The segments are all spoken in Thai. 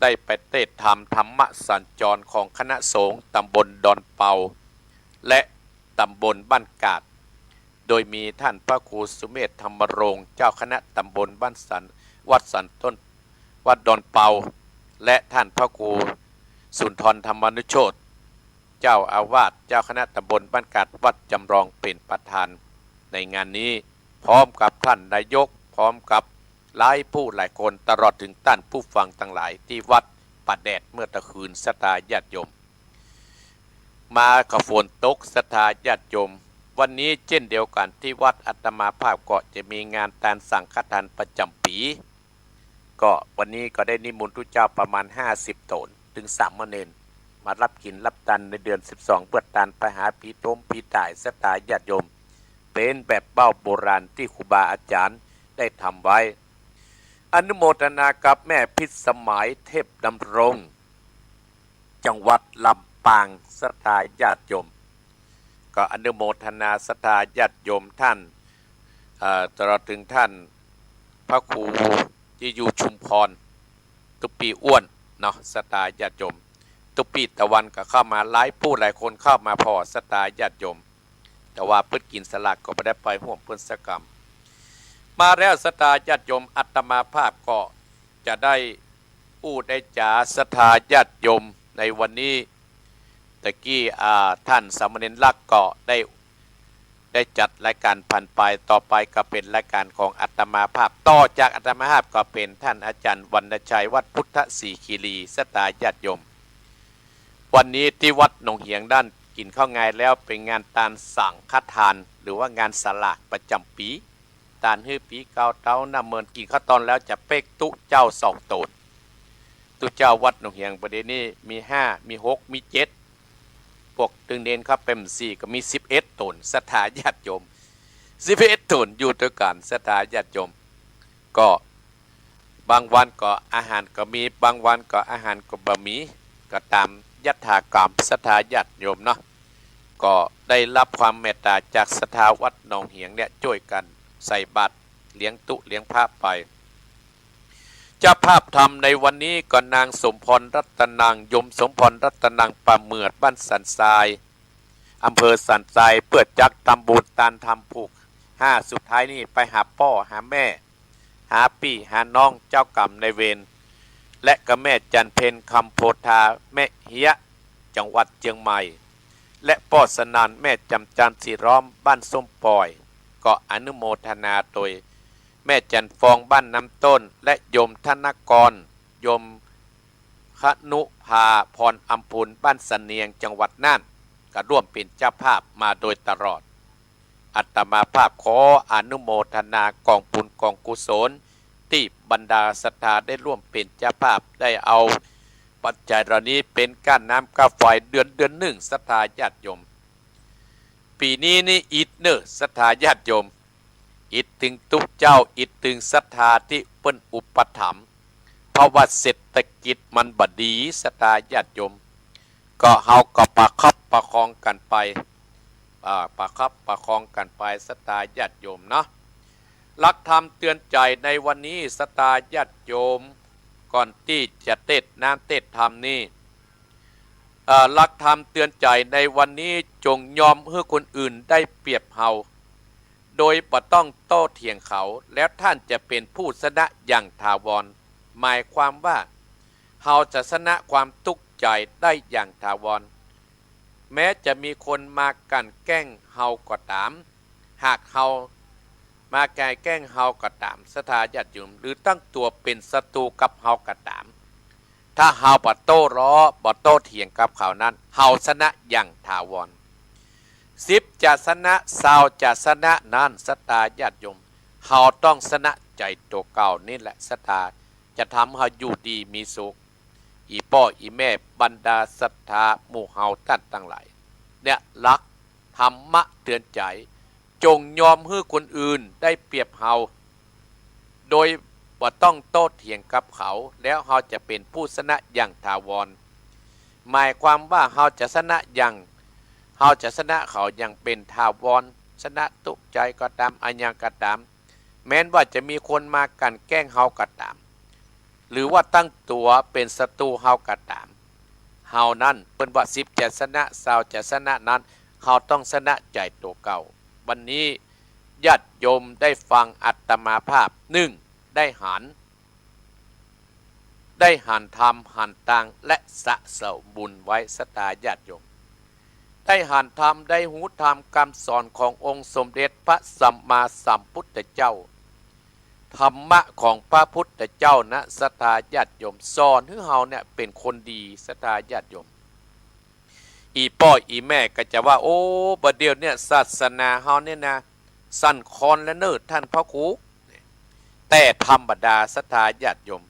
ได้ไปเทศธรรมธรรมสัญจรของคณะสงฆ์ตำบลดอนเปาและตำบลบ้านกาดโดยมีท่านพระครูสุเมธธรรมรงค์เจ้าคณะตำบลบ้านสันวัดสันต้นวัดดอนเปาและท่านพระครูสุนทรธรรมนุโชติเจ้าอาวาสเจ้าคณะตำบลบ้านกาดวัดจำลองเป็นประธานในงานนี้พร้อมกับท่านนายกพร้อมกับหลายผู้หลายคนตลอดถึงท่านผู้ฟังทั้งหลายที่วัดป่าแดดเมื่อตะคืนศรัทธาญาติโยมมาขฝนตกศรัทธาญาติโยมวันนี้เช่นเดียวกันที่วัดอัตมาภาพก็จะมีงานตานสังฆทานประจำปีก็วันนี้ก็ได้นิมนต์ทุกเจ้าประมาณ50 ตนถึง3 เณรมารับกินรับตันในเดือน12เพื่อตานไปหาผีต้มผีตายศรัทธาญาติโยมเป็นแบบเบ้าโบราณที่ครูบาอาจารย์ได้ทำไว้อนุโมทนากับแม่พิสมัยเทพดำรงจังหวัดลำปางศรัทธาญาติโยมก็อนุโมทนาศรัทธาญาติโยมท่านตลอดถึงท่านพระครูที่อยู่ชุมพรตุปีอ้วนเนาะศรัทธาญาติโยมตุปีตะวันก็เข้ามาหลายผู้หลายคนเข้ามาพอศรัทธาญาติโยมแต่ว่าเพื่อกินสลักก็ไม่ได้ไปห่วงเพื่อนสักกรรมมาแล้วศรัทธาญาติโยมอัตมาภาพก็จะได้พูดได้จาศรัทธาญาติโยมในวันนี้ตะกี้ท่านสามเณรลักษ์ก็ได้จัดรายการผ่านไปต่อไปก็เป็นรายการของอัตมาภาพต่อจากอัตมาภาพก็เป็นท่านอาจารย์วรรณชัยวัดพุทธศรีคีรีศรัทธาญาติโยมวันนี้ที่วัดหนองเหียงด้านกินข้าวงายแล้วเป็นงานตานสั่งคัดทานหรือว่างานสลากประจำปีตานฮื้อปีเก่าเต้าน้ำเมินกินข้าวตอนแล้วจะเป๊กตุเจ้า2 ตนตุเจ้าวัดหนองเหียงประเดี๋ยวนี้มี5มี6มี7พวกตึงเดนครับเป็น4ก็มี11 ตนศรัทธาญาติโยม11 ตนอยู่ด้วยกันศรัทธาญาติโยมก็บางวันก็อาหารก็มีบางวันก็อาหารก็บะหมี่ก็ตามยถากรรมศรัทธาญาติโยมเนาะก็ได้รับความเมตตาจากศรัทธาวัดหนองเหียงเนี่ยช่วยกันใส่บาตรเลี้ยงตุเลี้ยงพระไปเจ้าภาพทำในวันนี้ก็นางสมพรรัตนังยมสมพรรัตนังป่าเมือดบ้านสันทรายอำเภอสันทรายเพื่อจักทำบุญตานทำผูก5สุดท้ายนี่ไปหาพ่อหาแม่หาพี่หาน้องเจ้ากรรมในเวรและก็แม่จันเพนคำโพธาแม่เฮียจังหวัดเชียงใหม่และพ่อสนานแม่จำจันสีร้อมบ้านส้มปอยก็อนุโมทนาโดยแม่จันฟองบ้านน้ำต้นและโยมธนกรโยมคนุภาพรอัมพูนบ้านสเนียงจังหวัดน่านก็ร่วมเป็นเจ้าภาพมาโดยตลอดอัตมาภาพขออนุโมทนากองบุญกองกุศลที่บรรดาศรัทธาได้ร่วมเป็นเจ้าภาพได้เอาปัจจัยเหล่านี้เป็นก้านน้ำก้าไฟเดือนหนึ่งศรัทธาญาติโยมปีนี้นี่อิดเนอศรัทธาญาติโยมอิดถึงทุกเจ้าอิดถึงศรัทธาที่เปิ้นอุปถัมภ์เพราะว่าเศรษฐกิจมันบดีศรัทธาญาติโยมก็เฮาก็ประคับประคองกันไปประคับประคองกันไปศรัทธาญาติโยมเนาะหลักธรรมเตือนใจในวันนี้ศรัทธาญาติโยมก่อนที่จะเทศน้ำเทศธรรมนี่หลักธรรมเตือนใจในวันนี้จงยอมให้คนอื่นได้เปรียบเฮาโดยบ่ต้องโต้เถียงเขาแล้วท่านจะเป็นผู้ชนะอย่างถาวรหมายความว่าเฮาจะชนะความทุกข์ใจได้อย่างถาวรแม้จะมีคนมากันแกล้งเฮาก็ตามหากเฮามาแกล้งเฮาก็ตามศรัทธาญาติโยมหรือตั้งตัวเป็นศัตรูกับเฮาก็ตามถ้าเฮาบ่โต้ล้อบ่โต้เถียงกับเขานั้นเฮาชนะอย่างถาวร10จะชนะ20จะชนะนั้นศรัทธาญาติโยมเฮาต้องชนะใจตัวเก่านี่แหละศรัทธาจะทำให้เฮาอยู่ดีมีสุขอีพ่ออีแม่บรรดาศรัทธาหมู่เฮาท่านทั้งหลายเนี่ยรักธรรมะเตือนใจจงยอมให้คนอื่นได้เปรียบเฮาโดยบ่ต้องโต้เถียงกับเขาแล้วเฮาจะเป็นผู้ชนะอย่างถาวรหมายความว่าเฮาจะชนะอย่างเฮาจะชนะเขาอย่างเป็นถาวรชนะตุใจก็ตามอันยังก็ตามแม้นว่าจะมีคนมากันแกล้งเฮาก็ตาม หรือว่าตั้งตัวเป็นศัตรูเฮาก็ตามเฮานั้นเปิ้นว่า10จะชนะ20จะชนะนั้นเฮาต้องชนะใจตัวเก่าวันนี้ญาติโยมได้ฟังอัตมาภาพ1ได้หันธรรมหันตังและสะสมบุญไว้ศรัทธาญาติโยมได้หันธรรมได้หูธรรมคำสอนขององค์สมเด็จพระสัมมาสัมพุทธเจ้าธรรมะของพระพุทธเจ้านะศรัทธาญาติโยมสอนให้เฮาเนี่ยเป็นคนดีศรัทธาญาติโยมอีพ่ออีแม่ก็จะว่าโอ้บัดเดี๋ยวเนี่ยศาสนาเฮาเนี่ยนะสั่นคลอนและเนิดท่านพระครูแต่ธรรมดาศรัทธาญาติโยม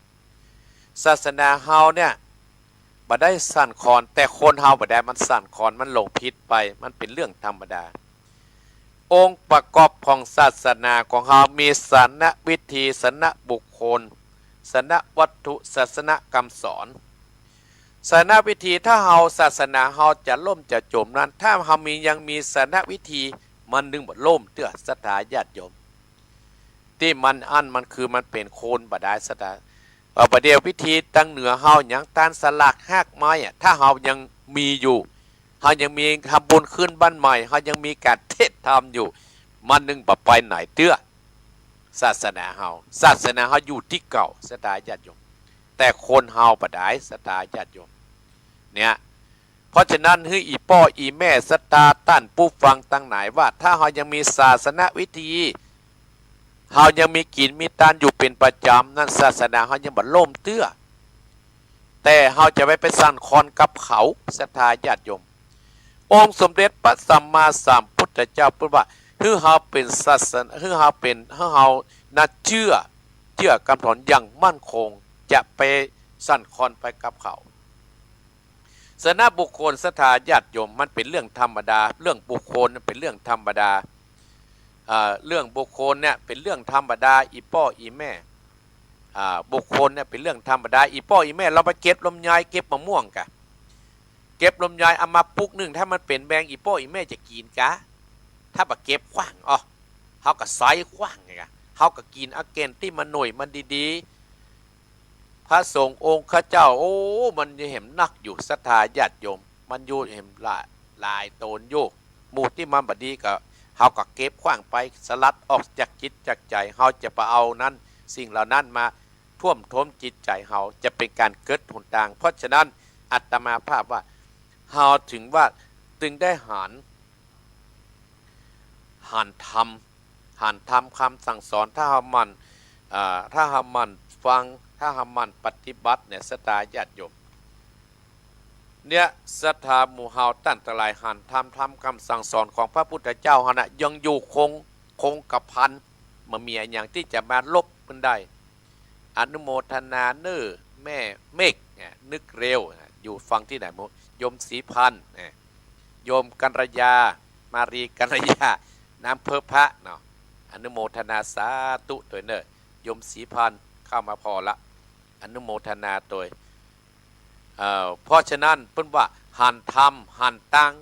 ศาสนาเฮาเนี่ยบ่ได้สั่นคลอนแต่คนเฮาบ่ได้มันสั่นคลอนมันหลงผิดไปมันเป็นเรื่องธรรมดาองค์ประกอบของศาสนาของเฮามีศาสนวิธีศาสนบุคคลศาสนวัตถุศาสนคำสอนศาสนวิธีถ้าเฮาศาสนาเฮาจะล่มจะจมนั้นถ้าเฮามียังมีศาสนวิธีมันดึงบ่ล่มเตื้อศรัทธาญาติโยมที่มันอันมันคือมันเป็นโคนบ่ได้ศรัทธาประเดี๋ยววิธีตั้งเหนือเฮาอย่างตานสลักหากไม้ถ้าเฮายังมีอยู่เฮายังมีทำบุญขึ้นบ้านใหม่เฮายังมีการเทศธรรมอยู่มันนึงบ่ไปไหนเตื้อศาสนาเฮาอยู่ที่เก่าศรัทธาญาติโยมแต่คนเฮาบ่ได้ศรัทธาญาติโยมเนี่ยเพราะฉะนั้นให้อีพ่ออีแม่ศรัทธาท่านผู้ฟังตั้งหลายว่าถ้าเฮายังมีศาสนวิธีเฮายังมีกินมีทานอยู่เป็นประจำนั่นศาสนาเฮายังบ่ล่มเตื้อแต่เฮาจะไปสั่นคลอนกับเขาศรัทธาญาติโยมองค์สมเด็จพระสัมมาสัมพุทธเจ้าพูดว่าคือเฮาเป็นศาสนาคือเฮาน่าเชื่อคำสอนอย่างมั่นคงจะไปสั่นคลอนไปกับเขาศาสนาบุคคลศรัทธาญาติโยมมันเป็นเรื่องธรรมดาเรื่องบุคคลเป็นเรื่องธรรมดาเรื่องบุคคลเนี่ยเป็นเรื่องธรรมดาอีพ่ออีแม่บุคคลเนี่ยเป็นเรื่องธรรมดาอีพ่ออีแม่เราไปเก็บลมยายเก็บมะม่วงกะเก็บลมยายเอามาปุกนึงถ้ามันเป็นแบงอีพ่ออีแม่จะกินกะถ้าไปเก็บขว้างเขาก็ไซขว้างไงกะเขาก็กินอาเกนที่มันหน่วยมันดีๆพระสงฆ์องค์ข้าเจ้าโอ้มันจะเห็นนักอยู่ศรัทธาญาติโยมมันอยู่เห็นลายโตนโยกหมู่ที่มันบดีก็เฮาก็เก็บขว้างไปสลัดออกจากจิตจากใจเฮาจะไปเอานั้นสิ่งเหล่านั้นมาท่วมท้นจิตใจเฮาจะเป็นการเกิดหนทางเพราะฉะนั้นอาตมาภาพว่าเฮาถึงว่าจึงได้หันธรรมคำสั่งสอนถ้าเฮามันฟังถ้าเฮามันปฏิบัติเนี่ยศรัทธาญาติโยมเนี่ยศรัทธาหมู่เฮาตั้งแต่หลายหันทำคำสั่งสอนของพระพุทธเจ้าเฮานะยังอยู่คงกับพันมามีอย่างที่จะมาลบมันได้อนุโมทนาเน้อแม่เมฆนึกเร็วอยู่ฟังที่ไหนโยมศรีพันธ์โยมกัญรยามารีกัญรยาน้ำเพอพระเนาะอนุโมทนาสาธุตัวเน้อโยมศรีพันธ์เข้ามาพอละอนุโมทนาตัวเพราะฉะนั้นเพิ่นว่าหันธรรมหันตัง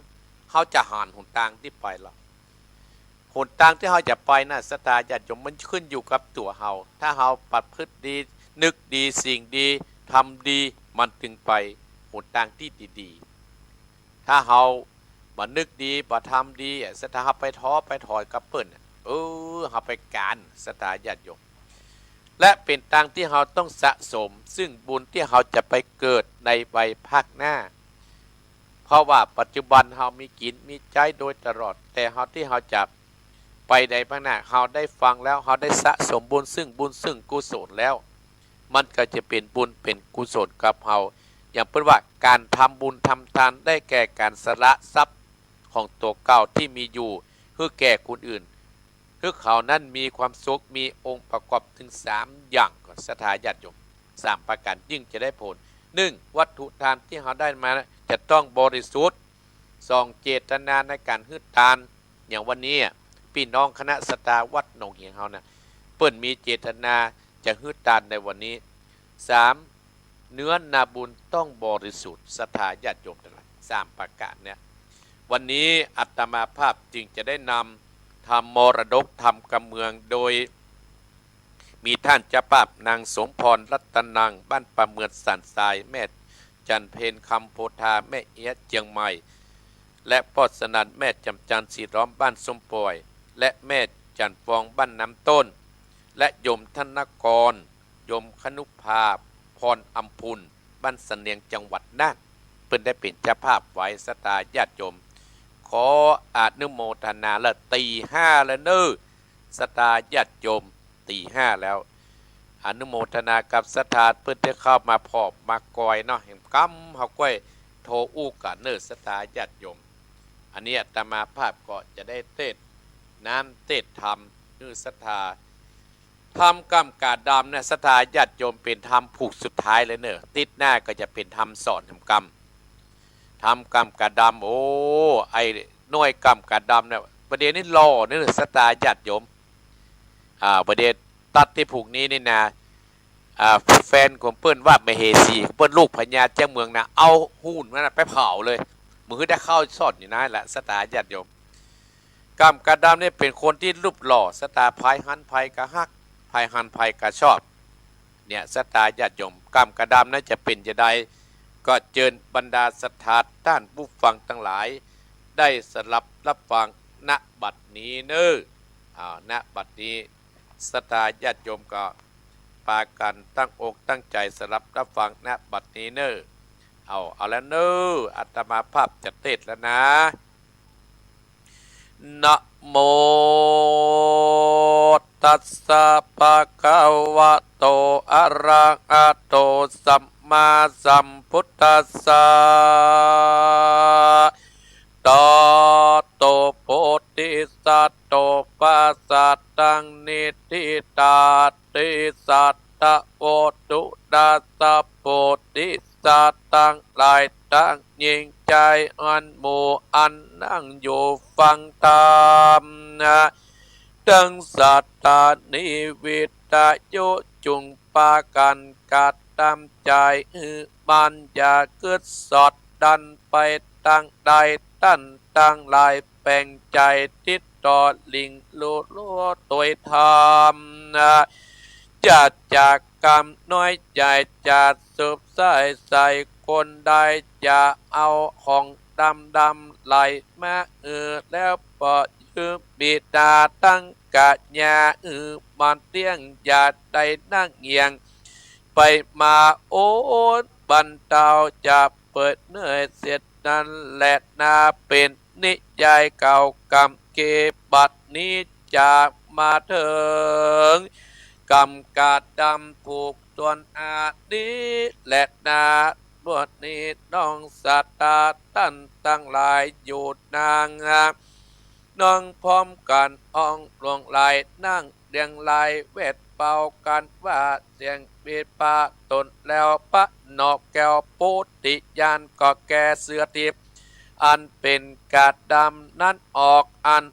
เขาจะหันหนทางที่ไปละหนทางที่เขาจะไปน่ะศรัทธาญาติโยมมันขึ้นอยู่กับตัวเฮาถ้าเฮาประพฤติดีนึกดีสิ่งดีทำดีมันถึงไปหนทางที่ดีๆถ้าเฮาบ่นึกดีบ่ทำดีศรัทธาเฮาไปท้อไปถอยกับเพิ่นเฮาไปการศรัทธาญาติโยมและเป็นทางที่เราต้องสะสมซึ่งบุญที่เราจะไปเกิดในวัยภาคหน้าเพราะว่าปัจจุบันเรามีกินมีใจโดยตลอดแต่เราที่เราจะไปในภาคหน้าเราได้ฟังแล้วเราได้สะสมบุญซึ่งกุศลแล้วมันก็จะเป็นบุญเป็นกุศลกับเราอย่างเป็นว่าการทำบุญทำทานได้แก่การสละทรัพย์ของตัวเก่าที่มีอยู่เพื่อแก่คนอื่นคือเขานั้นมีความสุขมีองค์ประกอบถึง3อย่างก่อนศรัทธาญาติโยม3ประการยิ่งจะได้ผล1วัตถุทานที่เขาได้มาจะต้องบริสุทธิ์2เจตนาในการให้ทานอย่างวันนี้พี่น้องคณะศรัทธาวัดหนองเหียงเฮานะเปิ้นมีเจตนาจะให้ทานในวันนี้3เนื้อนาบุญต้องบริสุทธิ์ศรัทธาญาติโยมทั้งหลาย3ประการเนี่ยวันนี้อาตมาภาพจึงจะได้นำทำมรดกทำกำเมืองโดย มีท่านเจ้าภาพนางสมพรรัตนังบ้านประเมือนสันทรายแม่จันเพนคำโพธาแม่เอียดเจียงใหม่และพ่อสนันแม่จำจันสีร้อมบ้านสมปอยและแม่จันฟองบ้านน้ำต้นและโยมธนกรโยมคนุภาพรอัมพุนบ้านเสนียงจังหวัดน่านเพิ่นได้เป็นเจ้าภาพไว้สตาญาติโยมขออนุโมทนาละตีห้าแล้วเนอสตาญาติโยมตีห้าแล้วอนุโมทนากับสถานเพิ่นได้เข้ามาพอบมากอยเนาะเห็นกำเฮาก้อยโทอู้กันเนอสตาญาติโยมอันนี้อาตมาภาพก็จะได้เทศน้ำเทศธรรมคือศรัทธาธรรมกรรมกาดำเนี่ยศรัทธาญาติโยมเป็นธรรมผูกสุดท้ายเลยเนอะติดหน้าก็จะเป็นธรรมสอนทำกรรมทำกรรมกาดำโอ้ไอ้หน่วยกรรมกาดำเนี่ยประเด็นนี้รอเนี่ยศรัทธาญาติโยมประเด็นตัดที่ผูกนี้นี่นะแฟนของเปิ้นว่าเมเฮสีเปิ้นลูกพญาเจ้าเมืองนะเอาหุ่นมันไปเผาเลยมือได้เข้าสอดอยู่นะแหละศรัทธาญาติโยมกรรมกาดำเนี่ยเป็นคนที่รูปหล่อศรัทธาภายหันภายกะฮักภายหันภายกะชอบเนี่ยศรัทธาญาติโยมกรรมกาดำนั้นจะเป็นจะได้ก็เจิญบรรดาศรัทธาท่านผู้ฟังทั้งหลายได้สลับรับฟังณบัดนี้เน้อณบัดนี้ศรัทธาญาติโยมก็ปากันตั้งอกตั้งใจสลับรับฟังณบัดนี้เน้อเอาแล้วเน้ออาตมาภาพจะเทศแล้วนะนะโมตัสสะภะคะวะโตอะระหะโตสัมมาสัมพุทธัสสะตโตโพธิสัตโตปัสสัตตังนิทิตาติสัตตะโอตุดัสสะโพธิสัตตังหลายตั้งยิ่งใจอันหมู่อันนั่งอยู่ฟังตามนะดังสัตตานิวิตาโยจุงปากันกัดตามใจมันอย่าเกิดสอดดันไปตั้งใดตั้นตั้งลายแปลงใจติดต่อลิงลุลัวตัวธรรมนะจะจากกรรมน้อยใจจะสืบสายใส่คนใดจะเอาของดำไหลมาแล้วปล่อยบิดาตั้งกะญามันเตี้ยงอย่าได้นั่งเงียงไปมาโอ้บรรเทาจะเปิดเนื่อยเสียนั่นแหละนาเป็นนิยายเก่ากรรมเก็บบัดนี้จะมาถึงกรรมกาดำผูกตวนอาดีและนาบวชนี้น้องสัตตาตั้นตั้งหลายอยู่นางน้องพร้อมกันอ่องลวงไหลนั่งเรียงไหลเวทเป่ากันว่าเสียงบีดปาตนแล้วปะนอกแก้วปุติยานก็แก่เสือทิพย์อันเป็นกาดำนั้นออกอัน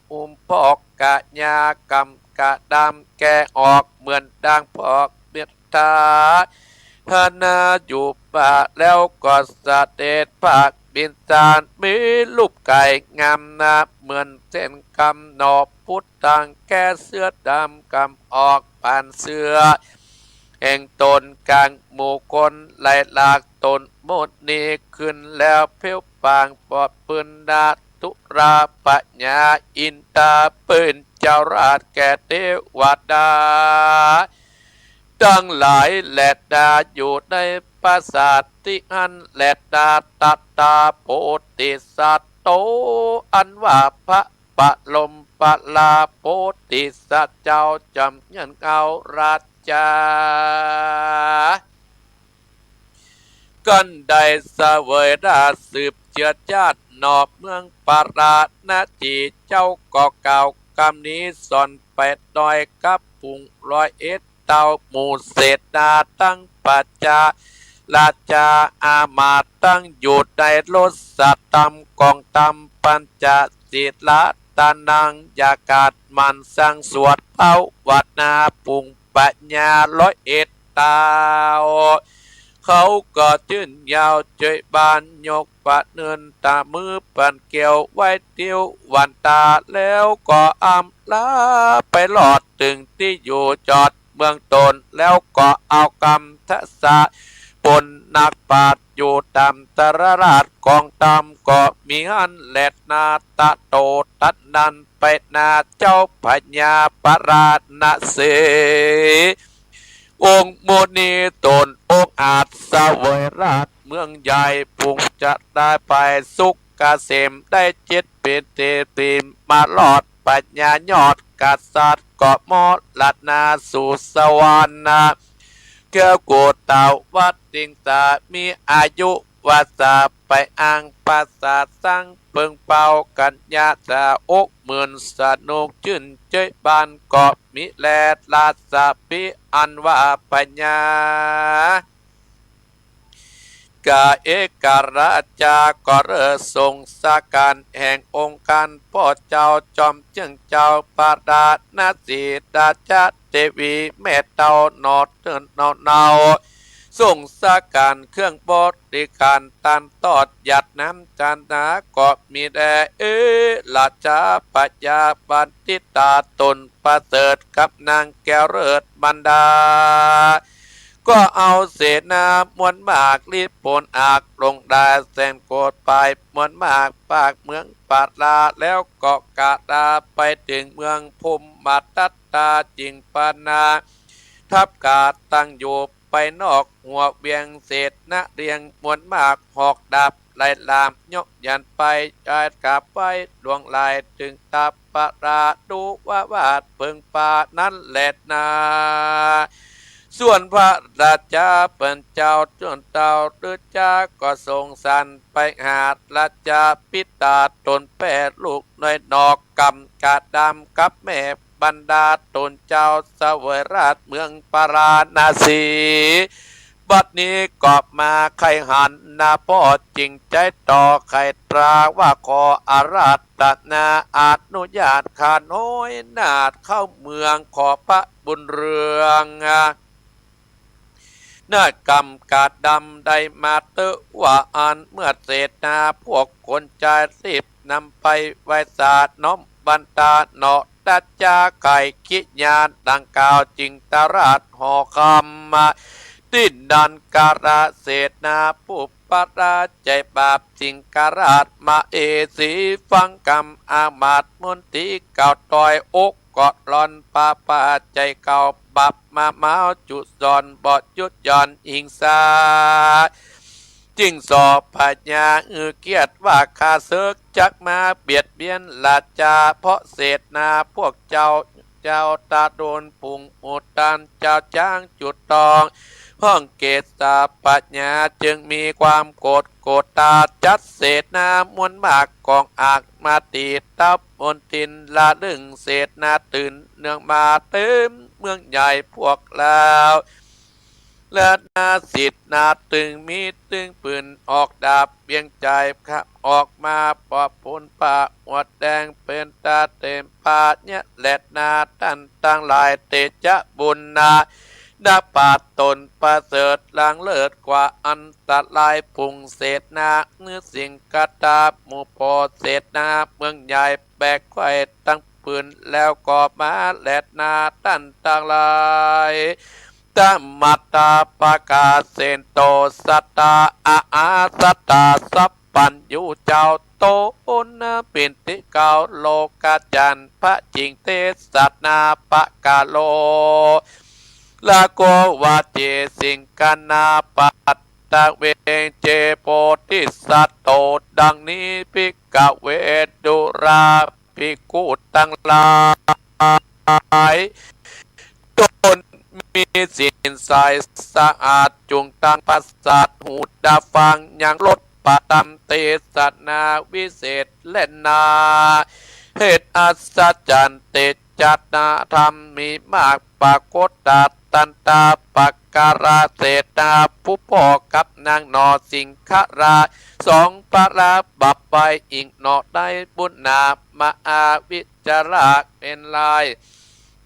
พอกกะญากรรมกะดำแกออกเหมือนดังพอกเบียดตาหานาอยู่ป่าแล้วก็สะเด็ดภาคบินจานมีลูกไก่งามนาเหมือนเส้นกำหนอบพุทธังแก่เสื้อดำกำออกผ่านเสือแห่งตนกลางหมู่คนไหลหลากตนหมดนี้ขึ้นแล้วเพียวปางปอดปืนดาตุราปัญญาอินตาปืนเจ้าราชแก่เทวดาทั้งหลายแหลดดาอยู่ในปราสาทที่อันแหลดดาตัตตาโพธิสัตโตอันว่าพระปะลมปะลาโพธิสัตเจ้าจำยันเอาราชากันได้เสวยราสืบเชื้อชาตินอบเมืองปาราณจีเจ้าก่อเก่ากรรมนี้สอนแปดดอยกับปุ่ง101เต้าหมู่เศษดาตั้งปัจจาราชาอามาตตั้งอยู่ในรถสัตตำกองตำปัญจศีลาตานังยากาศมันสังสวดเป้าวัดนาปุงปัญญา101เต้าเขาก็ชื่นยาวเจยบานยกปะเนินตามือปันเกี่ยวไว้เตียววันตาแล้วก็อำลาไปหลอดถึงที่อยู่จอด เมืองตนแล้วก็เอากรรมทศะปนนักปราชญ์อยู่ตามตรราชกองตามก็มีอันแลดนาตะโตตัดนันไปนาเจ้าพญาปราชณเสองค์โมนีตนองค์อาจเสวยราชเมืองใหญ่ปุงจะได้ไปสุขเกษมได้เจ็ดเป็นเตปีมมาลอดปัญญายอดกษัตริย์ก็มอดลัดนาสู่สวรรค์นาเกือกูเต่าวัดติงตามีอายุวาสาไปอ้างปราสาทสร้างเปิงเป่ากันญาตาอกหมื่นสนุกชื่นเจยบานเกาะมิแลดลาสาปิอันว่าปัญญากาเอกราชาก็เริ่ทรงสาการแห่งองค์การพ่อเจ้าจอมจึงเจ้าปาดานาสีดาชาเทวีแม่เต่านอดเดินเนาส่งสาการเครื่องบริการตันตอดหยัดน้ำจันนาก็มีแด่ราชาปัญญาบันติตาตนประเสริฐกับนางแก้วเลิศบรรดาก็เอาเสนามวลมากรีบปนอากลงได้แสนโกดไปมวลมากปากเมืองปาลาแล้วก็กาดาไปถึงเมืองภูมิมาตัตตาจิงปานาทับกาดตั้งอยู่ไปนอกหัวเวียงเศษนะเรียงมวลมากหอกดับไล่ลามยกยันไปจายกลับไปดวงลายถึงตับปราดูว่าวาดเพิงป่านั้นแหละนาส่วนพระราชาเป็นเจ้าจนเต่าหรือจ้าก็ทรงสันไปหาราชาปิตาตนแปดลูกน้อยนอกกำกาดำกับแม่บรรดาตนเจ้าเสวยราชเมืองปาราณสีบัดนี้กอบมาใครหันนาพ่อจริงใจต่อใครตราว่าขออาราธนาอนุญาตขาน้อยนาดเข้าเมืองขอพระบุญเรืองนากรรมกาดดำได้มาเตอว่าอันเมื่อเศษนาพวกคนใจรีบนำไปไว้ศาสตร์น้อมบันตาเนาะดัจจาไก่คิญาณดังกล่าวจิงตราชหอคำมาดิ้นดันการะเศษนาปุปปาราใจบาปจิงการาชมาเอสีฟังกรรมอามาตมนติเก่าต่อยอกกอดลอนปาปาใจเก่าบับมาเมาจุดจอนบอดยุดย่อนอิงสาจึงสอบปัญญาเกียรติว่าข้าศึกจักมาเบียดเบียนราชาเพราะเศษนาพวกเจ้าตาโดนปุ่งอุดตันเจ้าจ้างจุดตองห้องเกศาปัญญาจึงมีความโกรธตาจัดเศษนามวลมากกองอากมาตีตับบนตินละลึงเศษนาตื่นเนื่องมาเต็มเมืองใหญ่พวกแล้วและนาสิทธิ์นาตึงมีตึงปืนออกดาบเบียงใจครับออกมาปอบปนปากหัวแดงเป็นตาเต็มปาเนี่ยแหลดนาตันตั้งหลายเตจะบุญนาดาปาดตนประเสริฐล้างเลิศกว่าอันตรายพุงเศษนาเนื้อสิ่งกระตาหมู่พอเศษนาเมืองใหญ่แบกไข่ตั้งปืนแล้วก็มาแหลดนาตันตั้งหลายตัมมัตตาปะกาเซนโตสัตตาอาสัตตาสัพปัญญูเจ้าโตนะปินติเกาโลกาจันพระจิงเตสัตนาปะกาโลลาโกวาเจสิงกานาปัตตะเวงเจโปติสัตโตดังนี้ภิกขเวดุราภิกขุตั้งหลายตนมีสินใสสะอาดจุงตั้งปัสสัตหูดาฟังยังลดปะตัมเตสนาวิเศษเล่นนาเหตุอัศจรรย์เตจัตนาธรรมมีมากปรากฏตันตาปักการาเศษนาผู้พ่อกับนางนอสิงคราสองปราบับไปอิงนอได้บุญนามาอาวิจาระเป็นลาย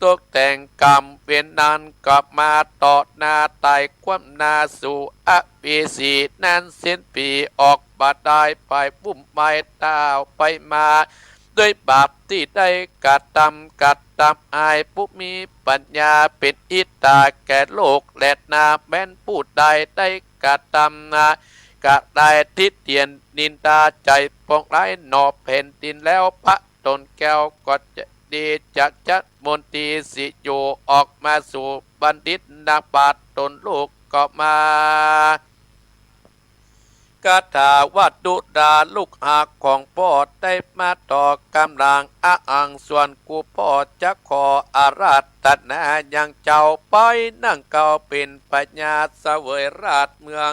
ตกแต่งกรรมเวียนนันกลับมาต่อหน้าไต่ความนาสู่อภิสีนั้นเส้นปีออกบาดได้ไปบุ่มไม้ตาวไปมา ด้วยบาปที่ได้กระทำอายผู้มีปัญญาเป็นอิตตาแก่โลกและนาแม้นผู้ใดได้กระทำกะได้ทิเตียนนินตาใจปองร้ายหนอแผ่นดินแล้วพระตนแก้วก็จะดีจากจัดมนตรีสิโยออกมาสู่บัณฑิตนาบาทตนลูกก็มากาถาวัดดุดาลูกหากของพ่อได้มาต่อกำลังอังส่วนกูพ่อจะขออาราธนาอย่างเจ้าไปนั่งเก่าเป็นปัญญาเสวยราชเมือง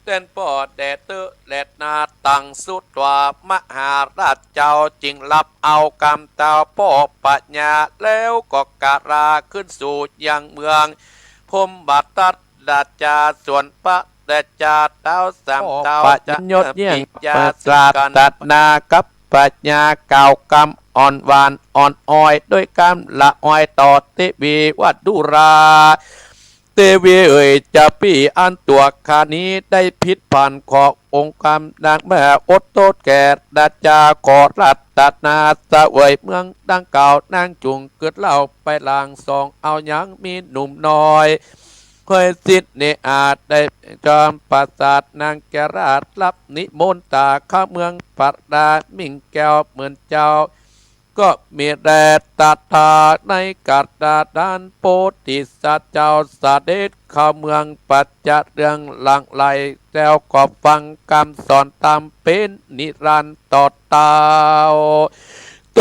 เต้นพ่อแดดเตอแลดนาตั้งสุดว่ามหาราชเจ้าจึงรับเอากรรมเต้าพ่อปัญญาแล้วก็การาขึ้นสู่ยังเมืองพมบัตตัดดาจาส่วนพระแต่จาเต้าสามเต้าจะยศเยี่ยงยาศาสตัดนากับปัญญาเก่ากรรมอ่อนหวานอ่อนอ้อยด้วยกรรมละอ้อยต่อเทวีวัดดุราเทวีจะพี่อันตัวคานี้ได้พิษผ่านขอองค์กรรมดังแม่อดโตแก่ดาจาขอรัตตัดนาสะเวยเมืองดังเก่านางจุงเกิดเล่าไปลางสองเอายังมีหนุ่มน้อยเคยสิทธิ์ในอาจได้จอมปราสาทนางแกราชรับนิมนต์ตาข้าเมืองปัตดามิ่งแก้วเหมือนเจ้าก็มีแดดตัดทาในกัดดาดานโพธิสัตว์เจ้าสเด็จเข้าเมืองปัจจเรื่องหลังไหลแล้วก็ฟังคำสอนตามเป็นนิรันดร์ต่อเตาโต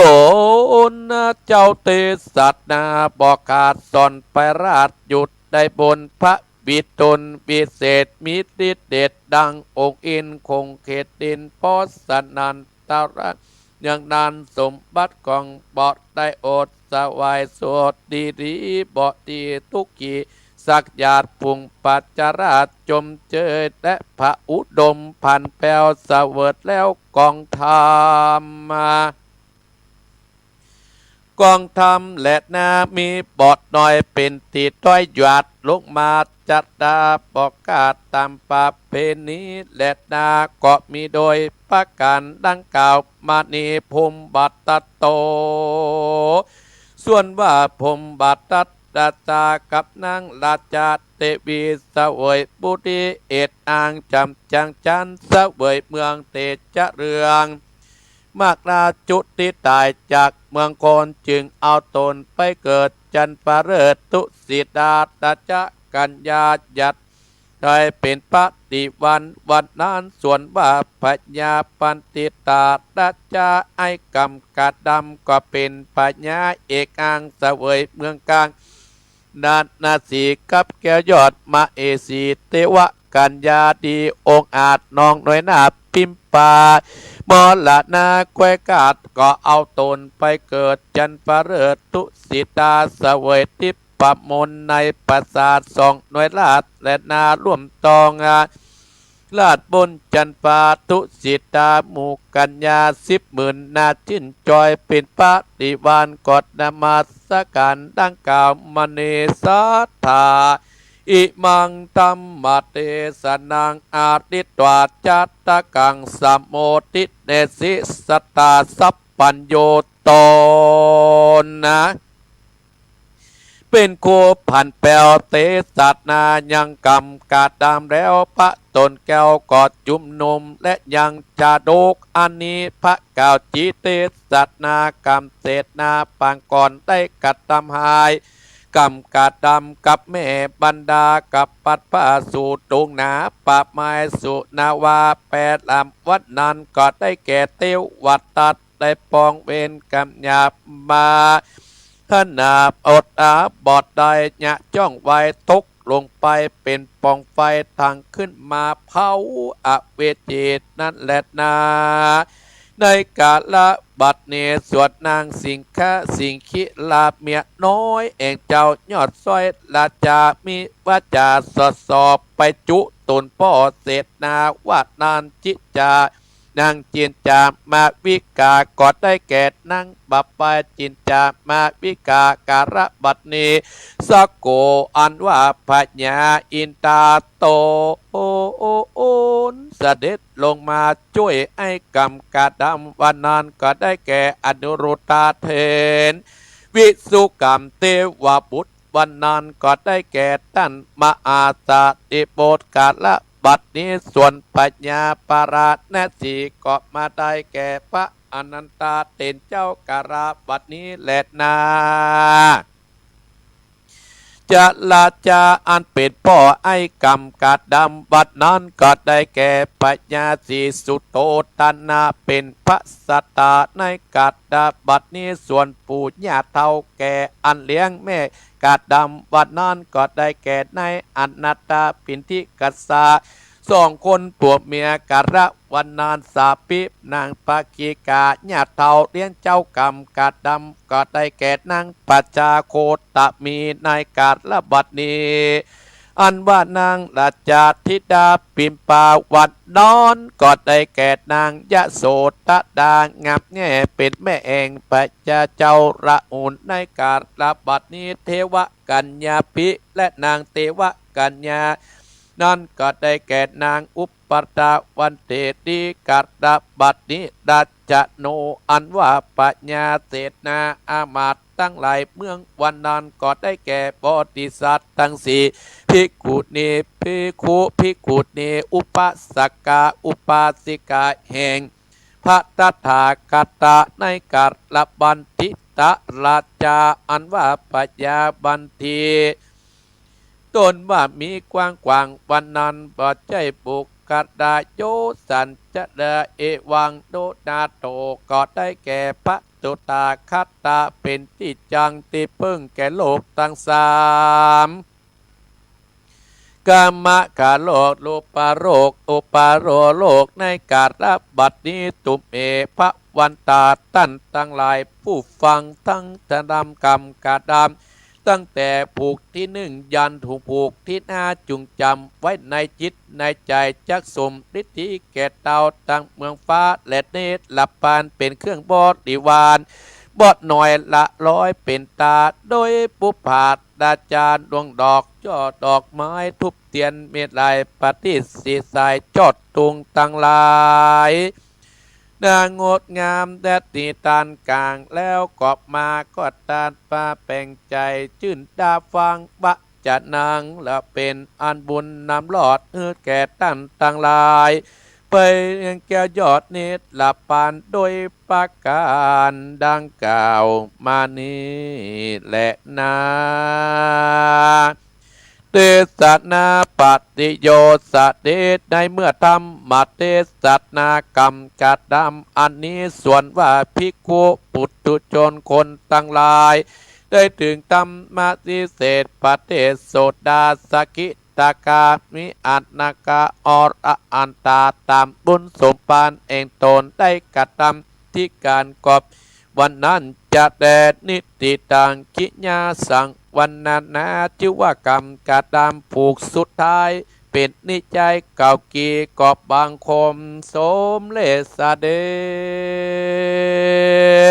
นเจ้าเตสัตนาบอกขาดสอนไปราชหยุดได้บนพระบิดลวิเศษมีฤทธิเดชดังองค์อินคงเขตดินพอสนันตาระอย่างนานสมบัติของบอดได้อดสวายสวดดีบอดีทุกขีสักญาติพุงปัจจาราชจมเจอและพระอุดมพันแปวเสวยแล้วกองธรรมมากองธรรมและนามีบอดหน่อยเป็นตีต้อยหยาดลงมาจัดดาบอกกาศตามปาเพณีและนาก็มีโดยประการดังกล่าวมานีพมบัตตโตส่วนว่าพมบัตตดาจากับนางราชาเทวีเสวยบุตรีเอ็ดอ่างจำจังจันเสวยเมืองเตจะเรืองมากราจุติตายจากเมืองโคนจึงเอาตนไปเกิดจันปะเริศตุสิดาตจะกัญญายัดได้เป็นปฏิวันนั้นส่วนว่าปัญญาปันติตาตจะไอกรรมกาดำก็เป็นปัญญาเอกอังเสวยเมืองกลางนาสีกับแก้วยอดมาเอสีเทวกัญญาดีองอาจนองน้อยหน้าพิมปามละนาแควกาดก็เอาตนไปเกิดจันปะเริศตุสิตาเสวยทิปมนในปราสาทสองหน่วยลาดและนาร่วมตองลาดบนจันปาตุสิตาหมู่กัญญา10,000นาจิ้นจอยเป็นปฏิวานกดนามาสการดังกล่าวมณีสัทธาอิมังตัมมาเตสนังอาทิตวาจัตตะกังสัมโมทิเนสิสตาสัพปัญโยโตนะเป็นโคพันแปวเตสัตนายังกรรมกาดามแล้วพระตนแก้วกอดจุมนมและยังจาดกอันนี้พระเก่าจีเตสัตนากรรมเศษนาปางก่อนได้กัดตำหายกรรมกาดำกับแม่บรรดากับปัดผ้าสูตรงหนาปาบไม้สุนาวาแปดลำวัดนั้นก็ได้แก่เตียววัดตัดได้ปองเวนกำหยาบมาขนาบอดอาบอดได้หยะจ้องไว้ตกลงไปเป็นปองไฟทางขึ้นมาเผาอเวจีนั่นแหละนาในกาละบัดเนสวดนางสิงคะสิงคิลาเมียน้อยเองเจ้ายอดสร้อยลาจามีว่าจาสอดสอบไปจุตุนพ่อเศษนาวาดนานจิจา นางจินจามาวิกาก็ได้แก่นางบัปปาจินจามาวิกาการะบัดนี้สกโกอันว่าพญาอินตาโตนเสด็จลงมาช่วยไอ้กำกาดำวันนั้นก็ได้แก่อนุรุตตาเทนวิสุกรรมเทวบุตรวันนั้นก็ได้แก่ท่านมหาสติโบสกาละบัดนี้ส่วนปัญญาปาราณสีก็มาได้แก่พระอนันตาเตนเจ้าการาบัดนี้แหละนาจะลาจาอันเป็นพ่อไอ้กำกาดำบัดนั้นก็ได้แก่ปัญญาสีสุโตตนาเป็นพระสัตตาในกาดาบัดนี้ส่วนปู่ย่าเท่าแก่อันเลี้ยงแม่กาดำบัดนั้นก็ได้แก่ในอนัตตาปินทิกัสสาสองคนผัวเมียการะวันนานสาปินางปากีกาญาเท่าเลี้ยงเจ้ากรรมกาดำก็ได้แก่นางปัจจาโคตมีนายกาดละบัดนี้อันว่านางราชาธิดาปิมปาวัดนอนก็ได้แก่นางยะโสตดางามแง่เป็นแม่เองปัจจาเจ้าระอุนในกาดละบัดนี้เทวกัญญาภิและนางเทวกัญญานั่นก็ได้แก่นางอุปปตาวันเตติกัดดาบัดนี้ดัจจโนอันว่าปัญญาเศษนาอามาตตั้งหลายเมืองวันนั้นก็ได้แก่บริษัททั้งสี่ภิกขุณีภิกขุภิกขุณีอุปสกาอุปาสิกาแห่งพระตถาคตในกัดละบันทิตะราชาอันว่าปัญญาบันทีตนว่ามีกว้างกวางวันนั้นบ่ใจบุกกดาโยสันจะเดเอวังโดนาโตก็ได้แก่พระตุตาคัตตาเป็นที่จังที่พึ่งแก่โลกทั้งสามกามะกาโลกโลปาโรกโอปาโรโลกในกาลบัดนี้ตุมเอพระวันตาตั้นทั้งหลายผู้ฟังทั้งจะดำกรรมกาดำตั้งแต่ผูกที่หนึ่งยันถูกผูกที่หน้าจุงจำไว้ในจิตในใจจักสมฤทธิแก่เตาตั้งเมืองฟ้าและเนตรหลับปานเป็นเครื่องบอดิวานบอดหน่อยละร้อยเป็นตาโดยปุผาดดาจารดวงดอกจอดดอกไม้ทุบเตียนเมตลายปฏิสีสายจอดตุงตั้งหลายนางงดงามแดดตีตานกลางแล้วกอบมาก็ตานฟ้าแปลงใจจื่นดาฟังบะจะนางละเป็นอันบุญนำหลอดแก่ตั้นตั้งหลายไปยังแก้วยอดนิดหลับปานโดยประการดังกล่าวมานี้แหละนาเทศนาปฏิโยสเดชในเมื่อทำมาเทศนากรรมกัดดำอันนี้ส่วนว่าภิกขุปุถุชนคนตั้งหลายได้ถึงธรรมทิเศษปเทศโสดาสกิตากามิอัตนากาอรอันตาตามบุญสมปานเองตนได้กระทำที่การกอบวันนั้นจะแดดนิติตังกิญาสังวันนั้นนะชื่อว่ากรรมกาดำผูกสุดท้ายเป็นนิจใจเก่ากีกอบบางคมสมเลสเด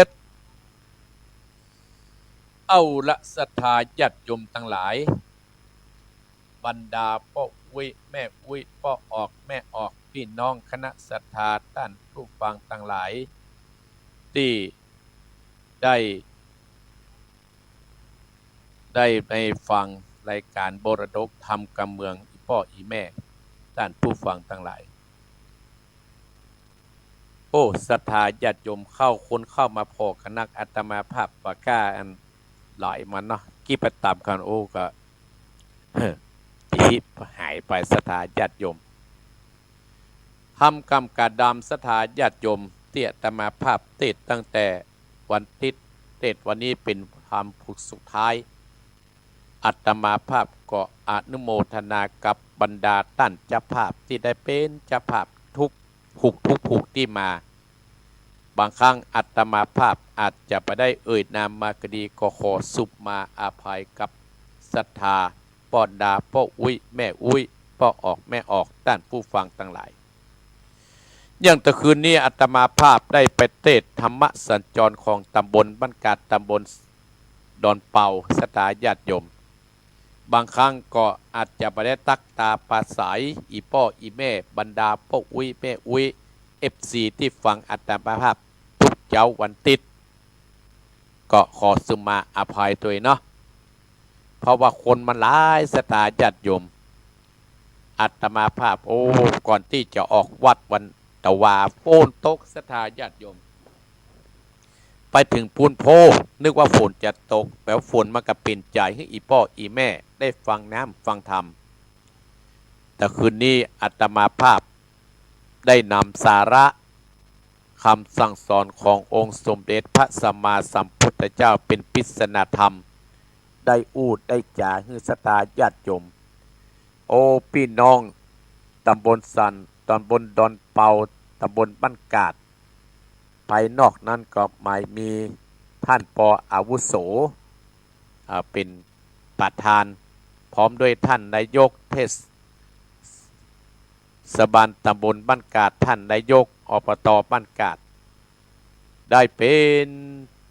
ชเอาละศรัทธาญาติโยมทั้งหลายบรรดาพ่ออุ้ยแม่อุ้ยพ่อออกแม่ออกพี่น้องคณะศรัทธาท่านผู้ฟังทั้งหลายที่ได้ในฟังรายการบรดกธรรมกำเมืองอีพ่ออีแม่ท่านผู้ฟังทั้งหลายโอ้ศรัทธาญาติโยมคนเข้ามาพอคณะอาตมาภาพปากาอันหลายมันเนาะกี่ไปตามกันโอ้ก็ที่หายไปศรัทธาญาติโยมทำกรรมกาดำศรัทธาญาติโยมเตี้ยอาตมาภาพเทศตั้งแต่วันติดเทศวันนี้เป็นธรรมผูกสุดท้ายอาตมาภาพก็อนุโมทนากับบรรดาท่านเจ้าภาพที่ได้เป็นเจ้าภาพทุกผูกที่มาบางครั้งอาตมาภาพอาจจะไปได้เอ่ยนามมากดีก็ขอสุบมาอาภัยกับศรัทธาป้อดาป้ออุ้ยแม่อุ้ยป้อออกแม่ออกท่านผู้ฟังทั้งหลาย อย่างตะคืนนี้อาตมาภาพได้ไปเทศธรรมสัญจรของตำบลบ้านกาดตำบลดอนเปาสถาญาติโยมบางครั้งก็อาจจะไม่ได้ตักตาปลาสายอีพ่ออีแม่บรรดาพ่ออุ้ยแม่อุ้ยFC ที่ฟังอาตมาภาพทุกเจ้าวันติดก็ขอสุมาอภัยตัวเนาะเพราะว่าคนมันหลายสถาญาติโยมอาตมาภาพก่อนที่จะออกวัดวันตะวาโฟนตกสถาญาติโยมไปถึงปูนโพนึกว่าฝนจะตกแต่ฝนมันก็เป็นใจให้อีพ่ออีแม่ได้ฟังน้ำฟังธรรมแต่คืนนี้อาตมาภาพได้นำสาระคำสั่งสอนขององค์สมเด็จพระสัมมาสัมพุทธเจ้าเป็นปริศนาธรรมได้อูดได้จ่าให้สถาญาติโยมพี่น้องตำบลสันตำบลดอนเปาตำบลบ้านกาดภายนอกนั้นก็หมายมีท่านปออาวุโสเป็นประธานพร้อมด้วยท่านนายกเทศบาลตำบลบ้านกาดท่านนายกอบตบ้านกาดได้เป็น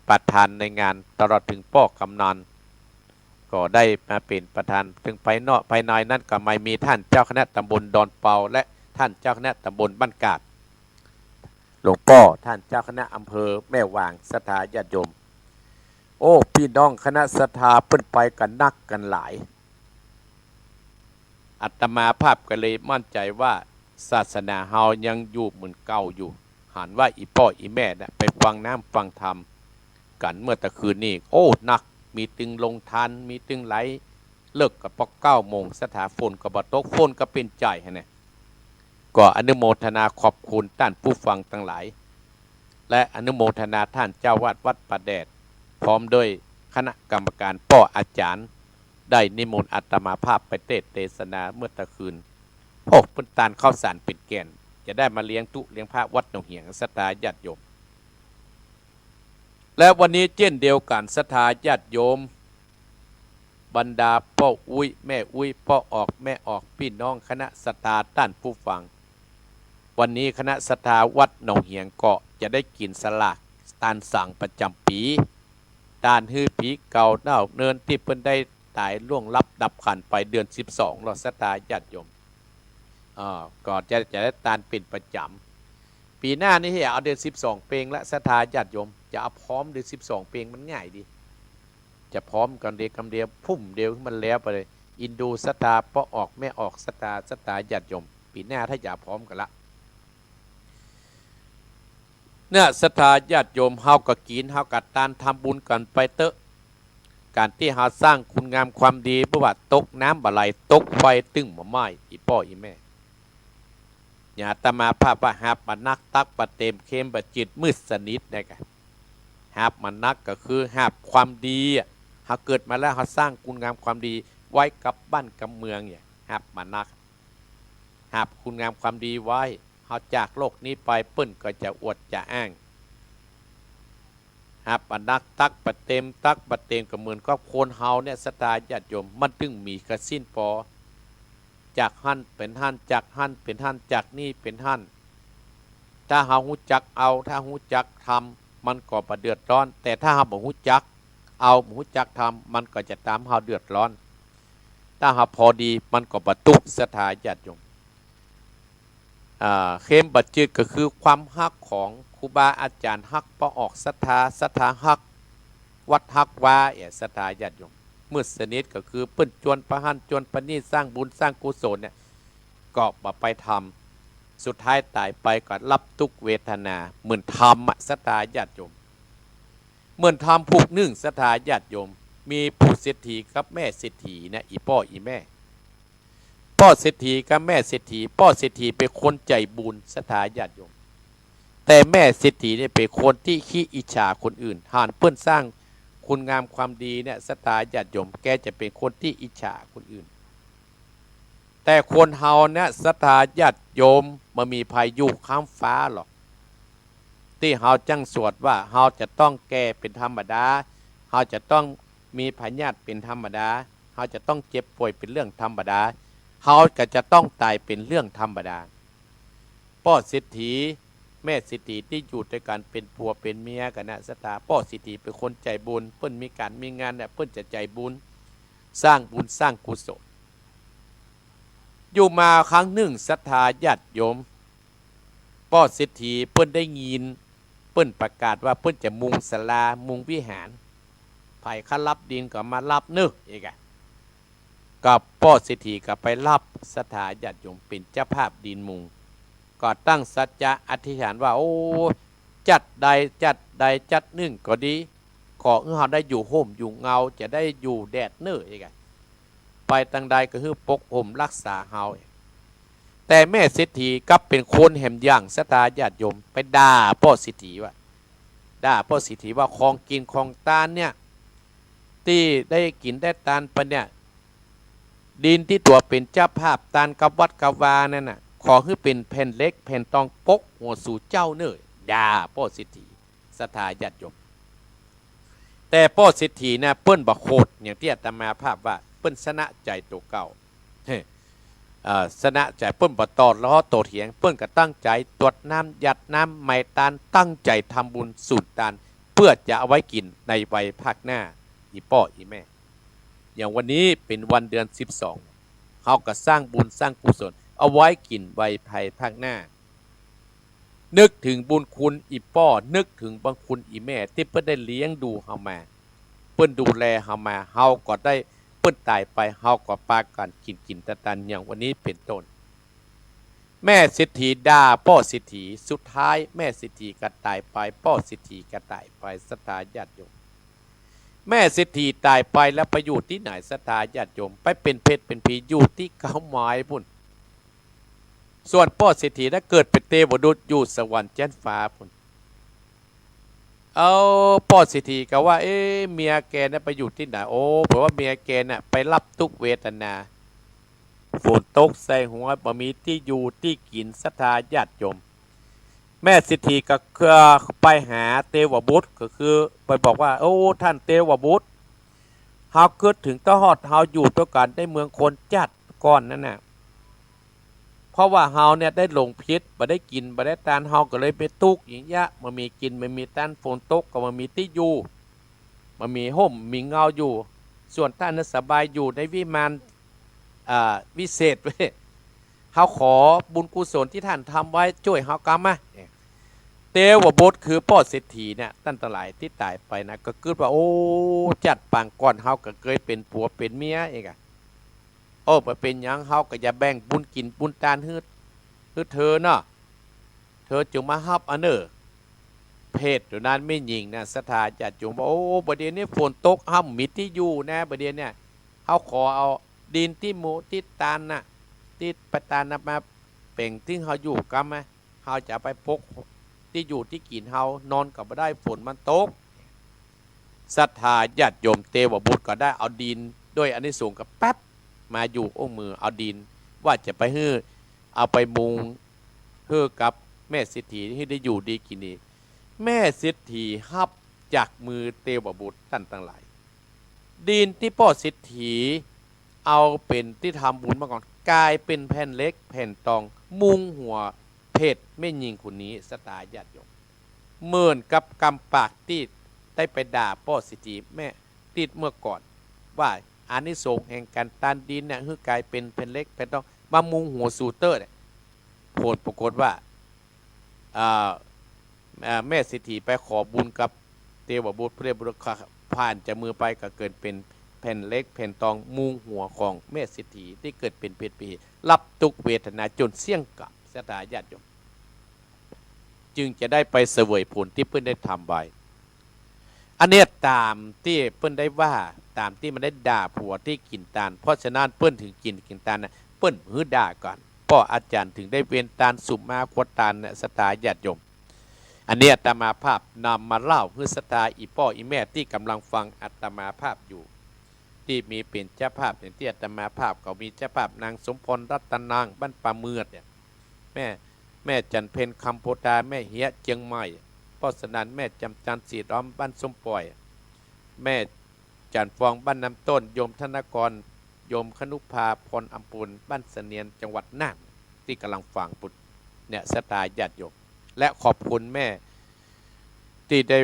ประธานในงานตลอดถึงป้อกำนันก็ได้มาเป็นประธานถึงภายนอกภายในนั้นก็ไม่มีท่านเจ้าคณะตำบลดอนเปาและท่านเจ้าคณะตำบลบ้านกาดหลวงพ่อท่านเจ้าคณะอำเภอแม่วางสถาญาติโยมพี่น้องคณะสถาเพิ่นไปกันนักกันหลายอาตมาภาพก็เลยมั่นใจว่าศาสนาเฮายังอยู่เหมือนเก่าอยู่หันว่าอีพ่ออีแม่เนี่ยไปฟังน้ำฟังธรรมกันเมื่อตะคืนนี้นักมีตึงลงทานมีตึงไหลเลิกกับปอก9 โมงสถาฝนกับบตกฝนก็เป็นใจฮะเนี่ยก็อนุโมทนาขอบคุณท่านผู้ฟังทั้งหลายและอนุโมทนาท่านเจ้าวาดวัดป่าแดดพร้อมด้วยคณะกรรมการป้ออาจารย์ได้นิมนต์อาตมาภาพไปเทศนาเมื่อตะคืนพวกปุตตานข้าวสารปิดแก่นจะได้มาเลี้ยงตุเลี้ยงพระวัดหนองเหียงสถาญาติโยมและวันนี้เช่นเดียวกันสถาญาติโยมบรรดาพ่ออุ้ยแม่อุ้ยพ่อออกแม่ออกพี่น้องคณะสถาท่านผู้ฟังวันนี้คณะสถาวัดหนองเหียงเกาะจะได้กินสลากตานสั่งประจำปีตานฮือผีเก่าเน่าเนินที่เพิ่นได้ตายล่วงลับดับขันไปเดือน12เราสถาญาติโยมก่อนจะได้ตานเป็นประจำปีหน้านี่ให้เอาเดือน12เพลงและสถาญาติโยมจะเอาพร้อมเดือน12เพลงมันง่ายดีจะพร้อมกันเดียวคำเดียวพุ่มเดียวมันแล้วไปเลยอินดูสถาป้อออกแม่ออกสถาญาติโยมปีหน้าถ้าอยากพร้อมกันละเนี่ยสถาญาติโยมเฮากับกินเฮากับตานทำบุญกันไปเตอะการที่เฮาสร้างคุณงามความดีเพราะว่าตกน้ำบะไหลตกไฟตึ้งหม่ไม้อีพ่ออีแม่อย่าตมาภาพว่าหับมานักตักปะเต็มเข้มปะจิตมืดสนิทนะกันหับมานักก็คือหับความดีเฮาเกิดมาแล้วเฮาสร้างคุณงามความดีไว้กับบ้านกับเมืองเนี่ยหับมานักหับคุณงามความดีไว้เฮาจากโลกนี้ไปเปิ้นก็จะอวดจะอ้างหับมานักตักปะเต็มก็เหมือนกับคนเฮาเนี่ยสถาญาติโยมมันตึงมีกระสิ้นปอจากหั่นเป็นหั่นจากหั่นเป็นหั่นจากนี่เป็นหั่นถ้าเฮาฮู้จักเอาถ้าฮู้จักทำมันก็บ่เดือดร้อนแต่ถ้าเฮาบ่ฮู้จักเอาบ่ฮู้จักทำมันก็จะตามเฮาเดือดร้อนถ้าเฮาพอดีมันก็บ่ทุกข์สถาญาติโยมเข้มบัดจืดก็คือความฮักของครูบาอาจารย์ฮักป้อออกศรัทธาฮักวัดฮักว่าศรัทธาญาติโยมมืดสนิทก็คือเปิ้นจวนประหันจวนประณีสร้างบุญสร้างกุศลเนี่ยก็บ่ไปทำสุดท้ายตายไปก็รับทุกเวทนาเหมือนธรรมศรัทธาญาติโยมเหมือนธรรมผูกนึ่งศรัทธาญาติโยมมีผู้เศรษฐีกับแม่เศรษฐีนะอีพ่ออีแม่พ่อเศรษฐีกับแม่เศรษฐีพ่อเศรษฐีเป็นคนใจบุญศรัทธาญาติโยมแต่แม่เศรษฐีเนี่ยเป็นคนที่ขี้อิจฉาคนอื่นหานเปิ้นสร้างคุณงามความดีเนี่ยศรัทธาญาติโยมแกจะเป็นคนที่อิจฉาคนอื่นแต่คนเฮาเนี่ยศรัทธาญาติโยมมันมีพายุข้ามฟ้าหรอกที่เฮาจังสวดว่าเฮาจะต้องแก่เป็นธรรมดาเฮาจะต้องมีพยาธิเป็นธรรมดาเฮาจะต้องเจ็บป่วยเป็นเรื่องธรรมดาเฮาก็จะต้องตายเป็นเรื่องธรรมดาพ่อเศรษฐี แม่สิทธิที่อยู่ด้วยกันเป็นผัวเป็นเมียกันนะสตาพ่อสิทธิเป็นคนใจบุญเปิ้นมีการมีงานเนี่ยเปิ้นจะใจบุญสร้างบุญสร้างกุศลอยู่มาครั้งหนึ่งศรัทธาญาติโยมพ่อสิทธิเปิ้นได้ยินเปิ้นประกาศว่าเปิ้นจะมุงศาลามุงวิหารไผ่ข้ารับดินก็มารับเนึกอีกอะกับพ่อสิทธิก็ไปรับศรัทธาญาติโยมเป็นเจ้าภาพดินมุงก็ตั้งสัจจะอธิษฐานว่าโอ้จัดใดจัดหนึ่งก็ดีขอให้เราได้อยู่ห่มอยู่เงาจะได้อยู่แดดเนื้ออีกไปตั้งใดก็คือปกห่มรักษาเฮาแต่แม่เศรษฐีกับเป็นคนแห่มย่างศรัทธาญาติโยมไปด่าพ่อเศรษฐีว่าของกินของตานเนี่ยที่ได้กินได้ตานปะเนี่ยดินที่ตัวเป็นเจ้าภาพตานกับวัดกับวานั่นน่ะขอให้เป็นแผ่นเล็กแผ่นตองปกหัวสู่เจ้าเนื้อด่าพ่อเศรษฐีศรัทธาญาติโยมแต่พ่อเศรษฐีนะเปิ้นบ่โคตรอย่างที่อาตมาภาพว่าเปิ้นชนะใจตัวเก่าชนะใจเปิ้นบ่ตอดล้อโตเถียงเปิ้นก็ตั้งใจตรวจน้ำยัดน้ำไม้ตานตั้งใจทำบุญสูตรตานเพื่อจะเอาไว้กินในวัยภาคหน้าอีพ่ออีแม่อย่างวันนี้เป็นวันเดือน12เขาก็สร้างบุญสร้างกุศลเอาไว้กินวัยภายภาคหน้านึกถึงบุญคุณอีป้อนึกถึงบังคุณอีแม่ที่เพิ่นได้เลี้ยงดูเฮามาเพิ่นดูแลเฮามาเฮาก็ได้เพิ่นตายไปเฮาก็ปากันกินตันอย่างวันนี้เป็นต้นแม่เศรษฐีด่าพ่อเศรษฐีสุดท้ายแม่เศรษฐีก็ตายไปพ่อเศรษฐีก็ตายไปศรัทธาญาติโยมแม่เศรษฐีตายไปแล้วไปอยู่ที่ไหนศรัทธาญาติโยมไปเป็นเพชรเป็นผีอยู่ที่เก้าไม้พุ่นส่วนพ่อเศรษฐีนั้นเกิดเป็นเทวดาอยู่สวรรค์แจ้นฟ้าพุ่นเอาพ่อเศรษฐีก็ว่าเมียแกน่ะไปอยู่ที่ไหนโอ้เพราะว่าเมียแกน่ะไปรับทุกเวทนาฝนตกใส่หัวบ่มีที่อยู่ที่กินศรัทธาญาติโยมแม่เศรษฐีก็ไปหาเทวบุตรก็คือไปบอกว่าโอ้ท่านเทวบุตรเฮาเกิดถึงตะฮอดเฮาอยู่ด้วยกันในเมืองคนจัดก่อนนั่นน่ะเพราะว่าเฮาเนี่ยได้ลงพิษบ่ได้กินบ่ได้ตานเฮาก็เลยไปตุกอย่างเงี้ยมันมีกินมันมีตานฝนตกก็มันมีที่อยู่มันมีห่มมีเงาอยู่ส่วนท่านนั้นสบายอยู่ในวิมานวิเศษเว้ยเฮาขอบุญกุศลที่ท่านทำไว้ช่วยเฮากรรมมาเทวบุตรคือพ่อเศรษฐีเนี่ยท่านทั้งหลายที่ตายไปนะก็คิดว่าโอ้จัดปางก่อนเฮาก็เคยเป็นผัวเป็นเมียเองโอ้ไปเป็นยังเฮาก็อย่าแบ่งบุญกินบุญตานฮือเธอเนาะเธอจึงมาฮับอันเนอเพศอยู่นั้นไม่ยิงนะศรัทธาญาติโยมโอ้ประเดี๋ยวนี้ฝนตกห้ำมิดที่อยู่นะประเดี๋ยวเนี่ยเฮาขอเอาดินที่หมูที่ตานน่ะที่ปตานมาเป่งที่เฮาอยู่กันไหมเฮาจะไปพกที่อยู่ที่กินเฮานอนก็บ่ได้ฝนมันตกศรัทธาญาติโยมเทวบุตรก็ได้เอาดินด้วยอานิสงส์กับแป๊บมาอยู่องค์มือเอาดินว่าจะไปฮื้อเอาไปมุงเฮือกับแม่เศรษฐีที่ได้อยู่ดีกินดีแม่เศรษฐีฮับจากมือเทวบุตรท่านทั้งหลายดินที่พ่อเศรษฐีเอาเป็นที่ทำบุญมาก่อนกลายเป็นแผ่นเล็กแผ่นตองมุงหัวเพศแม่หญิงคนนี้ศรัทธาญาติโยมเหมือนกับกำปากที่ได้ไปด่าพ่อเศรษฐีแม่ติดเมื่อก่อนว่าอานิสงส์แห่งการตานดินเนี่ยคือกลายเป็นแผ่นเล็กแผ่นตองมามุงหัวสูเตอร์เนี่ยผลปรากฏว่าแม่เศรษฐีไปขอบุญกับเทวบุตรพระบุตรผ่านจากมือไปก็เกิดเป็นแผ่นเล็กแผ่นตองมุงหัวของแม่เศรษฐีที่เกิดเป็นเพศปีรับทุกเวทนาจนเสี่ยงกับศรัทธาญาติโยมจึงจะได้ไปเสวยผลที่เพิ่นได้ทำไว้อันเนี้ยตามที่เพิ่นได้ว่าตามที่มันได้ด่าผัวที่กินตาลเพราะฉะนั้นเพิ่นถึงกินตาลนะเพิ่นหื้อด่าก่อนพ่ออาจารย์ถึงได้เวียนตาลสุมาควตาลศรัทธาญาติโยมอันนี้อาตมาภาพนำมาเล่าเพื่อศรัทธาอีพ่ออีแม่ที่กำลังฟังอาตมาภาพอยู่ที่มีเป็นเจ้าภาพอย่างที่อาตมาภาพเขามีเจ้าภาพนางสมพรรัตนางบ้านป่าเมือดเนี่ยแม่จันเพนคำโพดาแม่เฮียเจียงใหม่พ่อสนันแม่จำจันสีร้อมบ้านสมปล่อยแม่จันฟองบ้านน้ำต้นโยมธนกรโยมคนุภาพรอัมปุลบ้านเสนียนจังหวัดน่านที่กำลังฟังปุตเนี่ยศรัทธาญาติโยม และขอบคุณแม่ที่ได้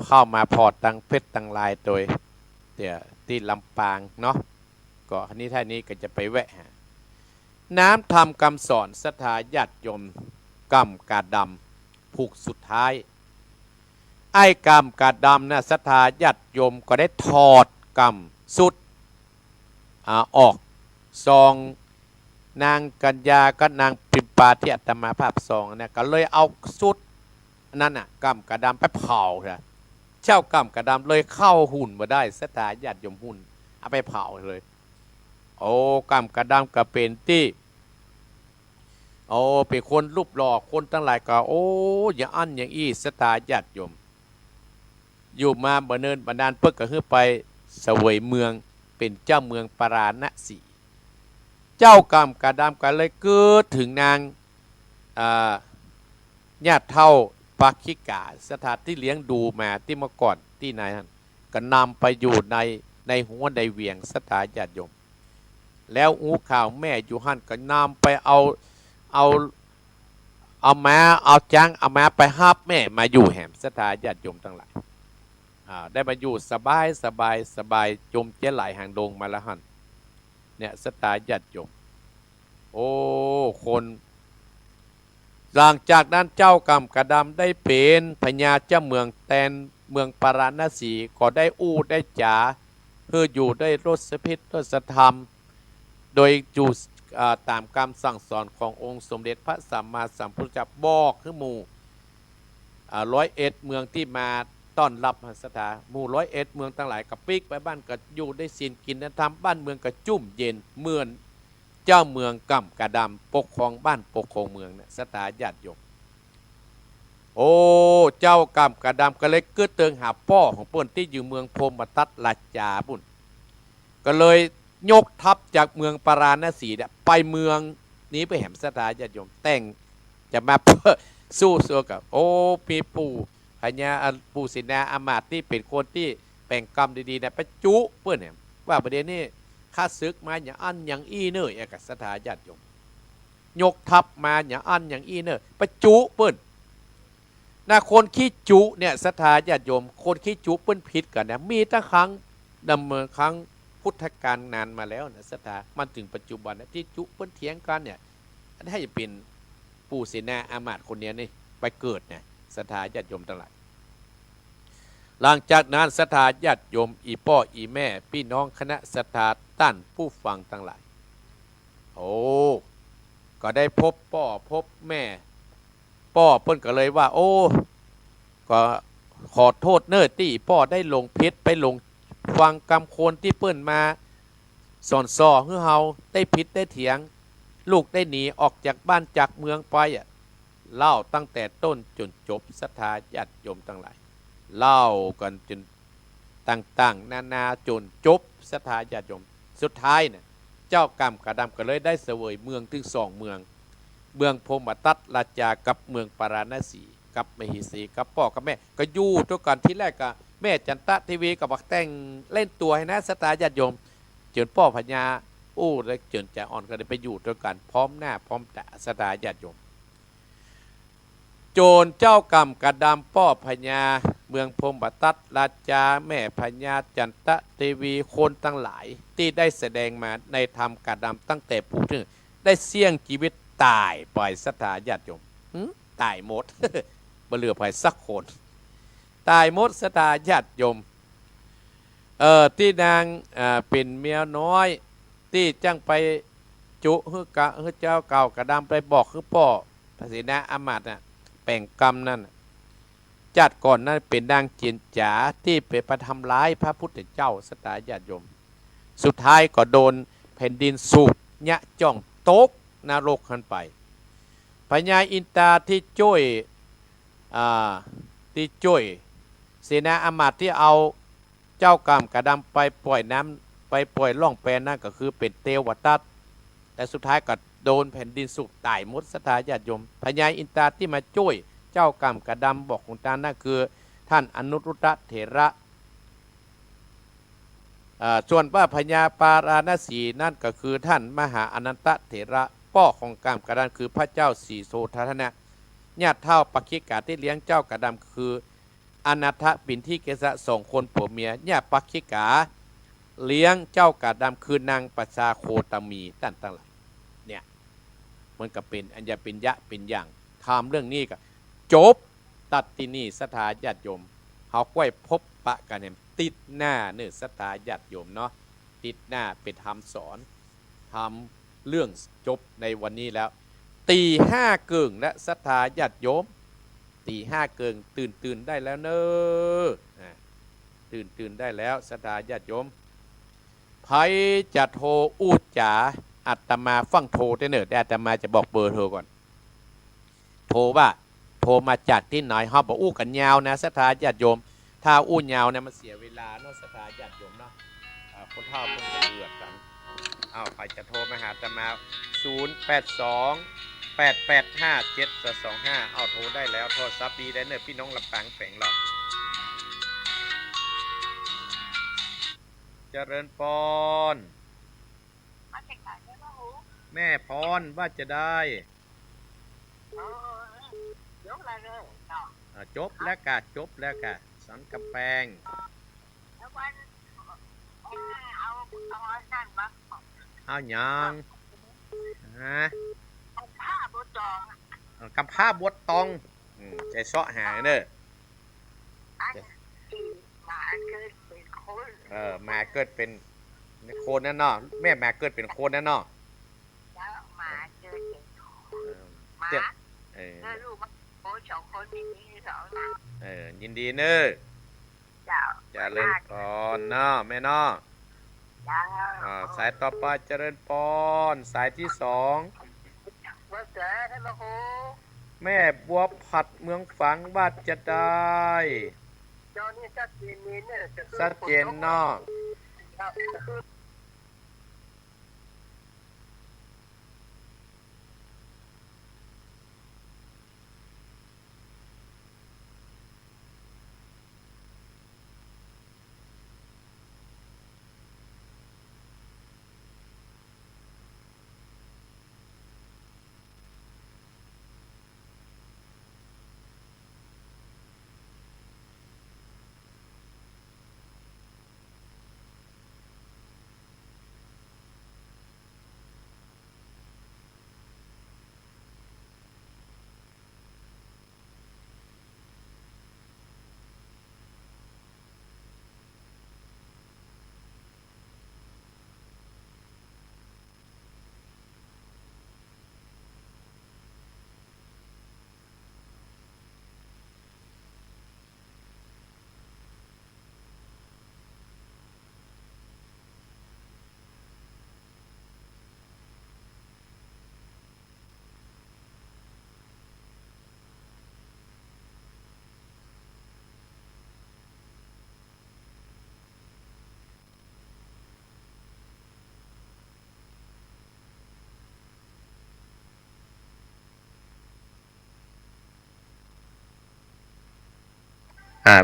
เข้ามาพอตังเพชรตังลายโดยเดี๋ยวที่ลำปางเนาะก็นี้ท่านี้ก็จะไปแวะน้ำทำคำสอนศรัทธาญาติโยมกำกาดำผูกสุดท้ายไอ้กำกาดำนะศรัทธาญาติโยมก็ได้ถอดกำสุดออกซองนางกัญญาก็นางปิมปาที่อาตมาภาพซองเนี่ยก็เลยเอาสุดนั่นน่ะกำกาดำไปเผาเจ้ากำกาดำเลยเข้าหุ่นมาได้ศรัทธาญาติโยมหุ่นเอาไปเผาเลยโอ้กำกระดำก็เป็นที่โอ้เป็นคนรูปหล่อคนทั้งหลายก็โอ้อย่างอันอย่างอี้ศรัทธาญาติโยมอยู่มาบ่เนินบ่นานเพิ่งก็ขึ้นไปเสวยเมืองเป็นเจ้าเมืองปราณสีเจ้ากำกระดำก็เลยเกิดถึงนางญาติเท่าปักขิกาสถานที่เลี้ยงดูมาที่เมื่อก่อนที่นายท่านก็นำไปอยู่ในหัวในเวียงศรัทธาญาติโยมแล้วหูข่าวแม่อยู่หันก็นำไปเอาม้าเอาจ้างเอาม้าไปฮับแม่มาอยู่แหมศรัทธาญาติโยมทั้งหลายได้มาอยู่สบายจมเจ๊ไหลหางดงมาแล้วหันเนี่ยศรัทธาญาติโยมโอ้คนหลังจากนั้นเจ้ากำกระดำได้เป็นพญาเจ้าเมืองแตนเมืองปราณสีก็ได้อู้ได้จ๋าเพื่ออยู่ได้รสพิษรสธรรมโดยอยู่ตามคำสั่งสอนขององค์สมเด็จพระสัมมาสัมพุทธเจ้าบอกคือหมู่101 เมืองที่มาต้อนรับศรัทธาหมู่101 เมืองทั้งหลายกับปิกไปบ้านก็อยู่ได้ศีลกินธรรมบ้านเมืองก็จุ่มเย็นเหมือนเจ้าเมืองกำกระดำปกครองบ้านปกครองเมืองเนี่ยศรัทธาญาติโยมโอ้เจ้ากำกระดำก็เลยเกิดเติงหาพ่อของเปิ้นที่อยู่เมืองพรหมทัตราชาปุ่นก็เลยยกทัพจากเมืองปราณสีเนี่ยไปเมืองนี้ไปแหมศรัทธาญาติโยมแต่งจะมาสู้กับโอ้ปีปู่พญาปู่ศินาอามาตย์ที่เป็นคนที่แป่งกรรมดีๆเนี่ยไปจุเปิ้นเนี่ยว่าประเด็นนี้ข้าศึกมาอย่างอันอย่างอี้เนอเอกศรัทธาญาติโยมยกทัพมาอย่างอันอย่างอี้เนอไปจุเปิ้นนะคนขี้จุเนี่ยศรัทธาญาติโยมคนขี้จุเปิ้นผิดกันเนี่ยมีตั้งครั้งดำเนินครั้งพุทธกาลนานมาแล้วนะศรัทธามันถึงปัจจุบันนะที่จุเปิ้นเถียงกันเนี่ยถ้าจะเป็นปู่ศินาอามาตย์คนนี้นี่ไปเกิดเนี่ยศรัทธาญาติโยมทั้งหลายหลังจากนั้นศรัทธาญาติโยมอีพ่ออีแม่พี่น้องคณะศรัทธาต้านผู้ฟังทั้งหลายโอ้ก็ได้พบพ่อพบแม่พ่อเปิ้นก็เลยว่าโอ้ก็ขอโทษเนิ่อที่พ่อได้ลงเพชรไปลงฟังกรรมโคนที่เปิ้นมาสอนซอให้เฮาได้ผิดได้เถียงลูกได้หนีออกจากบ้านจากเมืองไปเล่าตั้งแต่ต้นจนจบศรัทธาญาติโยมทั้งหลายเล่ากันจนต่างๆนานาจนจบศรัทธาญาติโยมสุดท้ายเนี่ยเจ้ากรรมกระดำก็เลยได้เสวยเมืองถึง2 เมืองพรหมทัตราชากับเมืองปราณสีกับมหิสีกับพ่อกับแม่ก็อยู่ทุกกันที่แรกก็แม่จันตะทีวีกับบักแต่งเล่นตัวให้นะศรัทธาญาติโยมเจิญพ่อพญาอู้และเจิญจ่าอ่อนก็ได้ไปอยู่ด้วยกันพร้อมหน้าพร้อมตาศรัทธาญาติโยมโจรเจ้ากรรมกระดำพ่อพญาเมืองพรหมทัตราชาแม่พญาจันตะเทวีคนทั้งหลายที่ได้แสดงมาในธรรมกระดำตั้งแต่ผู้ถึงได้เสี่ยงชีวิตตายปล่อยศรัทธาญาติโยมตายหมด บ่เหลือไปสักคนตายหมดศรัทธาญาติโยมที่นางเป็นเมียน้อยที่จังไปจุฮือกะฮือเจ้าเก่ากระดำไปบอกคือพ่อพระศรีนาอามาตย์น่ะแป่งกรรมนั่นจัดก่อนนั้นเป็นนางจินจ๋าที่ไปประทำร้ายพระพุทธเจ้าศรัทธาญาติโยมสุดท้ายก็โดนแผ่นดินสูบยะจ้องตกนรกขึ้นไปพญาอินทราที่ช่วยเสนาอามาตย์ที่เอาเจ้ากรรมกระดำไปปล่อยน้ำไปปล่อยล่องแปนั่นก็คือเป็นเทวทัตแต่สุดท้ายก็โดนแผ่นดินสูบตายหมดศรัทธาญาติโยมพญาอินทราที่มาช่วยเจ้ากรรมกระดำบอกของท่านนั่นคือท่านอนุรุตตเถระส่วนว่าพญาปาราณสีนั่นก็คือท่านมหาอนันตเถระพ่อของกรรมกระดำคือพระเจ้าสีโสธนะ ญาติเท่าปักขิกาที่เลี้ยงเจ้ากระดำคืออนัทปินที่เกษะสองคนผัวเมียญาติปักขิกาเลี้ยงเจ้ากระดำคือนางประชาโคตมีตั้งหลังเนี่ยมันก็เป็นอัญญาปิญญะเป็นอย่างทำเรื่องนี้ก็จบตัดที่นี่สถาญาติโยมเขาก้อยพบปะกันเนี่ยติดหน้าเนื้อสถาญาติโยมเนาะติดหน้าเป็นทำสอนทำเรื่องจบในวันนี้แล้วตีห้าเกิงและสถาญาติโยมตีห้าเกิงตื่นได้แล้วเนอะตื่นได้แล้วสถาญาติโยมไผจะโทรอูดจ๋าอาตมาฟังโทรได้เนอะแต่อาตมาจะบอกเบอร์โทรก่อนโทรว่าโทรมาจากที่ไหนฮอบบอกอู้กันยาวนะสถาญาติโยมถ้าอู้ยาวเนี่ยมันเสียเวลาเนาะสถาญาติโยมเนาะคนเฒ่าเพิ่งจะเดือดกันใครจะโทรมาหาอาตมา0828857225โทรได้แล้วโทรศัพท์ดีได้เนอะพี่น้องลำปางแฝงหรอกเจริญพรแม่พรว่าจะได้จบแล้วกะสันกำแพงเอาหยังฮะกำผ้าบดตองใจเสาะหางเนอะมาเกิดเป็นโคนนั่นเนาะแม่มาเกิดเป็นโคนนั่นเนาะยินดีเนอะเจริญพรเนาะแม่เนาะสายต่อไปเจริญพรสายที่สองแม่บัวผัดเมืองฝังว่าจะได้ชัดเจนเนาะ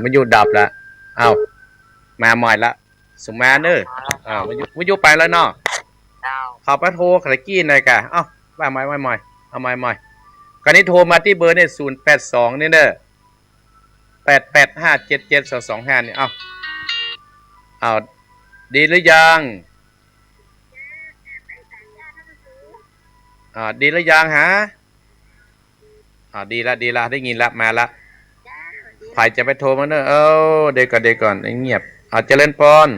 มันอยู่ดับละมาใหม่ละสุมาเนอะมันอยู่ไปแล้วเนาะเขาไปโทรขกี้หน่อยกะว่าใหม่เอาใหม่กันนี้โทรมาที่เบอร์เนี่ย082นี่เนอะ885772225นี่ดีหรือยังดีหรือยังฮะดีละได้ยินละมาละใครจะไปโทรมาเนอะเด็กก่อนเงียบเจริญพร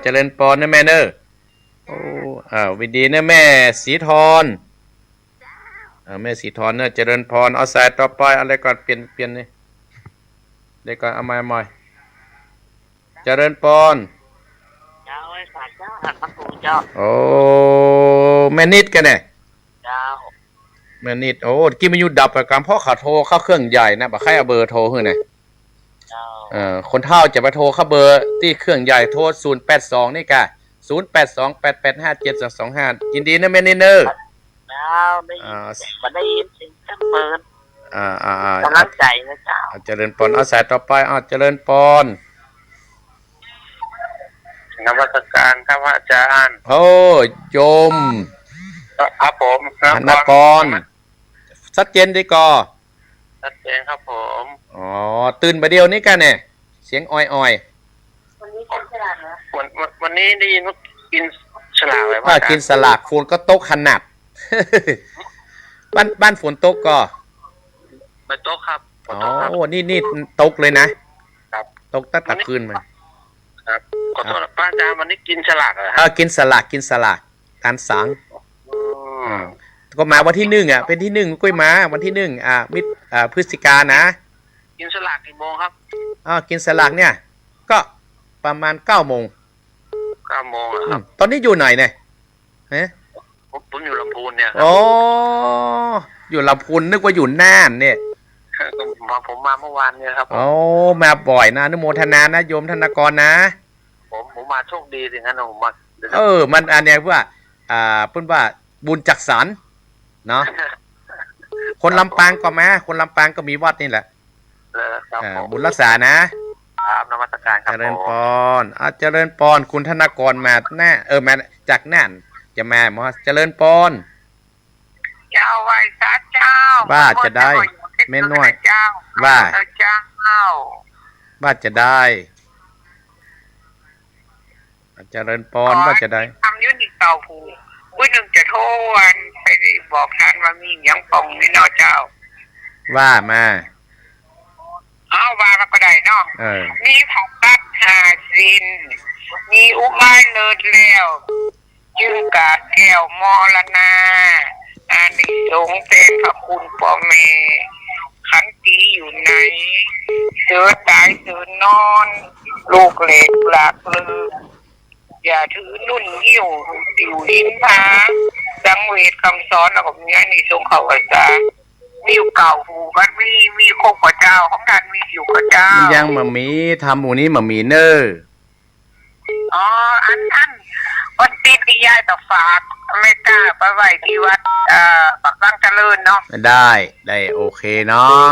เจริญพรนะแม่เนอะวิดีนะแม่สีทรแม่สีทรเนอะเจริญพรเอาสายต่อไปอะไรก่อนเปลี่ยนนี่เด็กก่อนเอาใหม่เจริญพรโอ้แม่นิดกันเนี่ยแม่นิดกี่มันอยู่ดับกับการพ่อขาโทรเข้าเครื่องใหญ่นะบ่ใครเอาเบอร์โทรขึ้นไงคนเฒ่าจะไปโทรเข้าเบอร์ที่เครื่องใหญ่โทร082นี่กะ0828857225ยินดีนะแม่นิดเนอร์ได้ยินเสียงจังเปิดกำลังใจนะเจ้าเจริญพรเอาสายต่อไปเจริญพรนมัสการครับอาจารย์โยมครับผมนกร ชัดเจนดีกอ ชัดเจนครับผม อ๋อตื่นมาเดียวนี้กันเนี่ยเสียงอ้อย วันนี้กินสลากเหรอวันนี้ได้ยินว่ากินสลากอะไร ๆถ้ากินสลากฝนก็ตกขนาด บ้านฝนตกก็ ไปโต๊ะครับ อ๋อนี่ตกเลยนะครับ ตกตั้งแต่คืนมัน ครับขอโทษนะป้าอาจารย์วันนี้กินสลากเหรอค กินสลากการสัง อืม ก็มาวันที่หนึ่งอ่ะเป็นที่หนึ่งก็มาวันที่หนึ่งพฤศจิกานะ กินสลากกี่โมงครับ กินสลากเนี่ย ก็ประมาณ9 โมง 9 โมงเหรอครับ ตอนนี้อยู่ไหนเนี่ยฮะ ผมอยู่ลำพูนเนี่ยครั อ๋ออยู่ลำพูนนึกว่าอยู่น่านเนี่ย ผมมาเมื่อวานเนี่ยครับ อ๋อมาบ่อยนะอนุโมทนานะโยมธนากรนะ ผมมาโชคดีสิงั้นผมมา มันอันเนี้ยว่าเพิ่นว่าบุญจักสรรเนาะคนลำปางก็มาคนลำปางก็มีวัดนี่แหละ ครับผม บุญรักษานะครับ นมัสการค เจ รับ ริญ ผ พ ม รเจริญพรคุณธนากรมาแน่มาจากน่านจะมาหมอเจริญพร เจ้าไหว้ซาเจ้า ว่าจะได้แม่น้อย เจ้า ว่า เจ้า ว่าจะได้เจริญพรว่าจะได้ ทำยุติเก่าผูผู้หนึ่งจะโทษไปบอกท่านว่ามีอย่างป่องนี่เนาะเจ้า ว่ามา เอาว่ามาก็ได้เนาะ มีผักตัดหาสิน มีอุบายเลิศแล้วยืงกาแก้วมรณาอานิสงส์เป็นพระคุณพ่อแม่ขันตีอยู่ไหนเสือตายเสือนอน ลูกเหล็กหลากลืมอย่าถือนุ่นหิ้วติวหินพาสังเวชคำสอนแล้วก็มีอานิสงส์เขาอาจารย์มีอยู่เก่าหูมันมีโคกพระเจ้าของท่านมีอยู่พระเจ้า มันยังมามีทำหมูนี้มามีเนอร์ อ๋ออันวันติที่ยายต่อฝากไม่กล้าไปไหวที่วัดปักตั้งเจริญเนาะ ได้โอเคเนาะ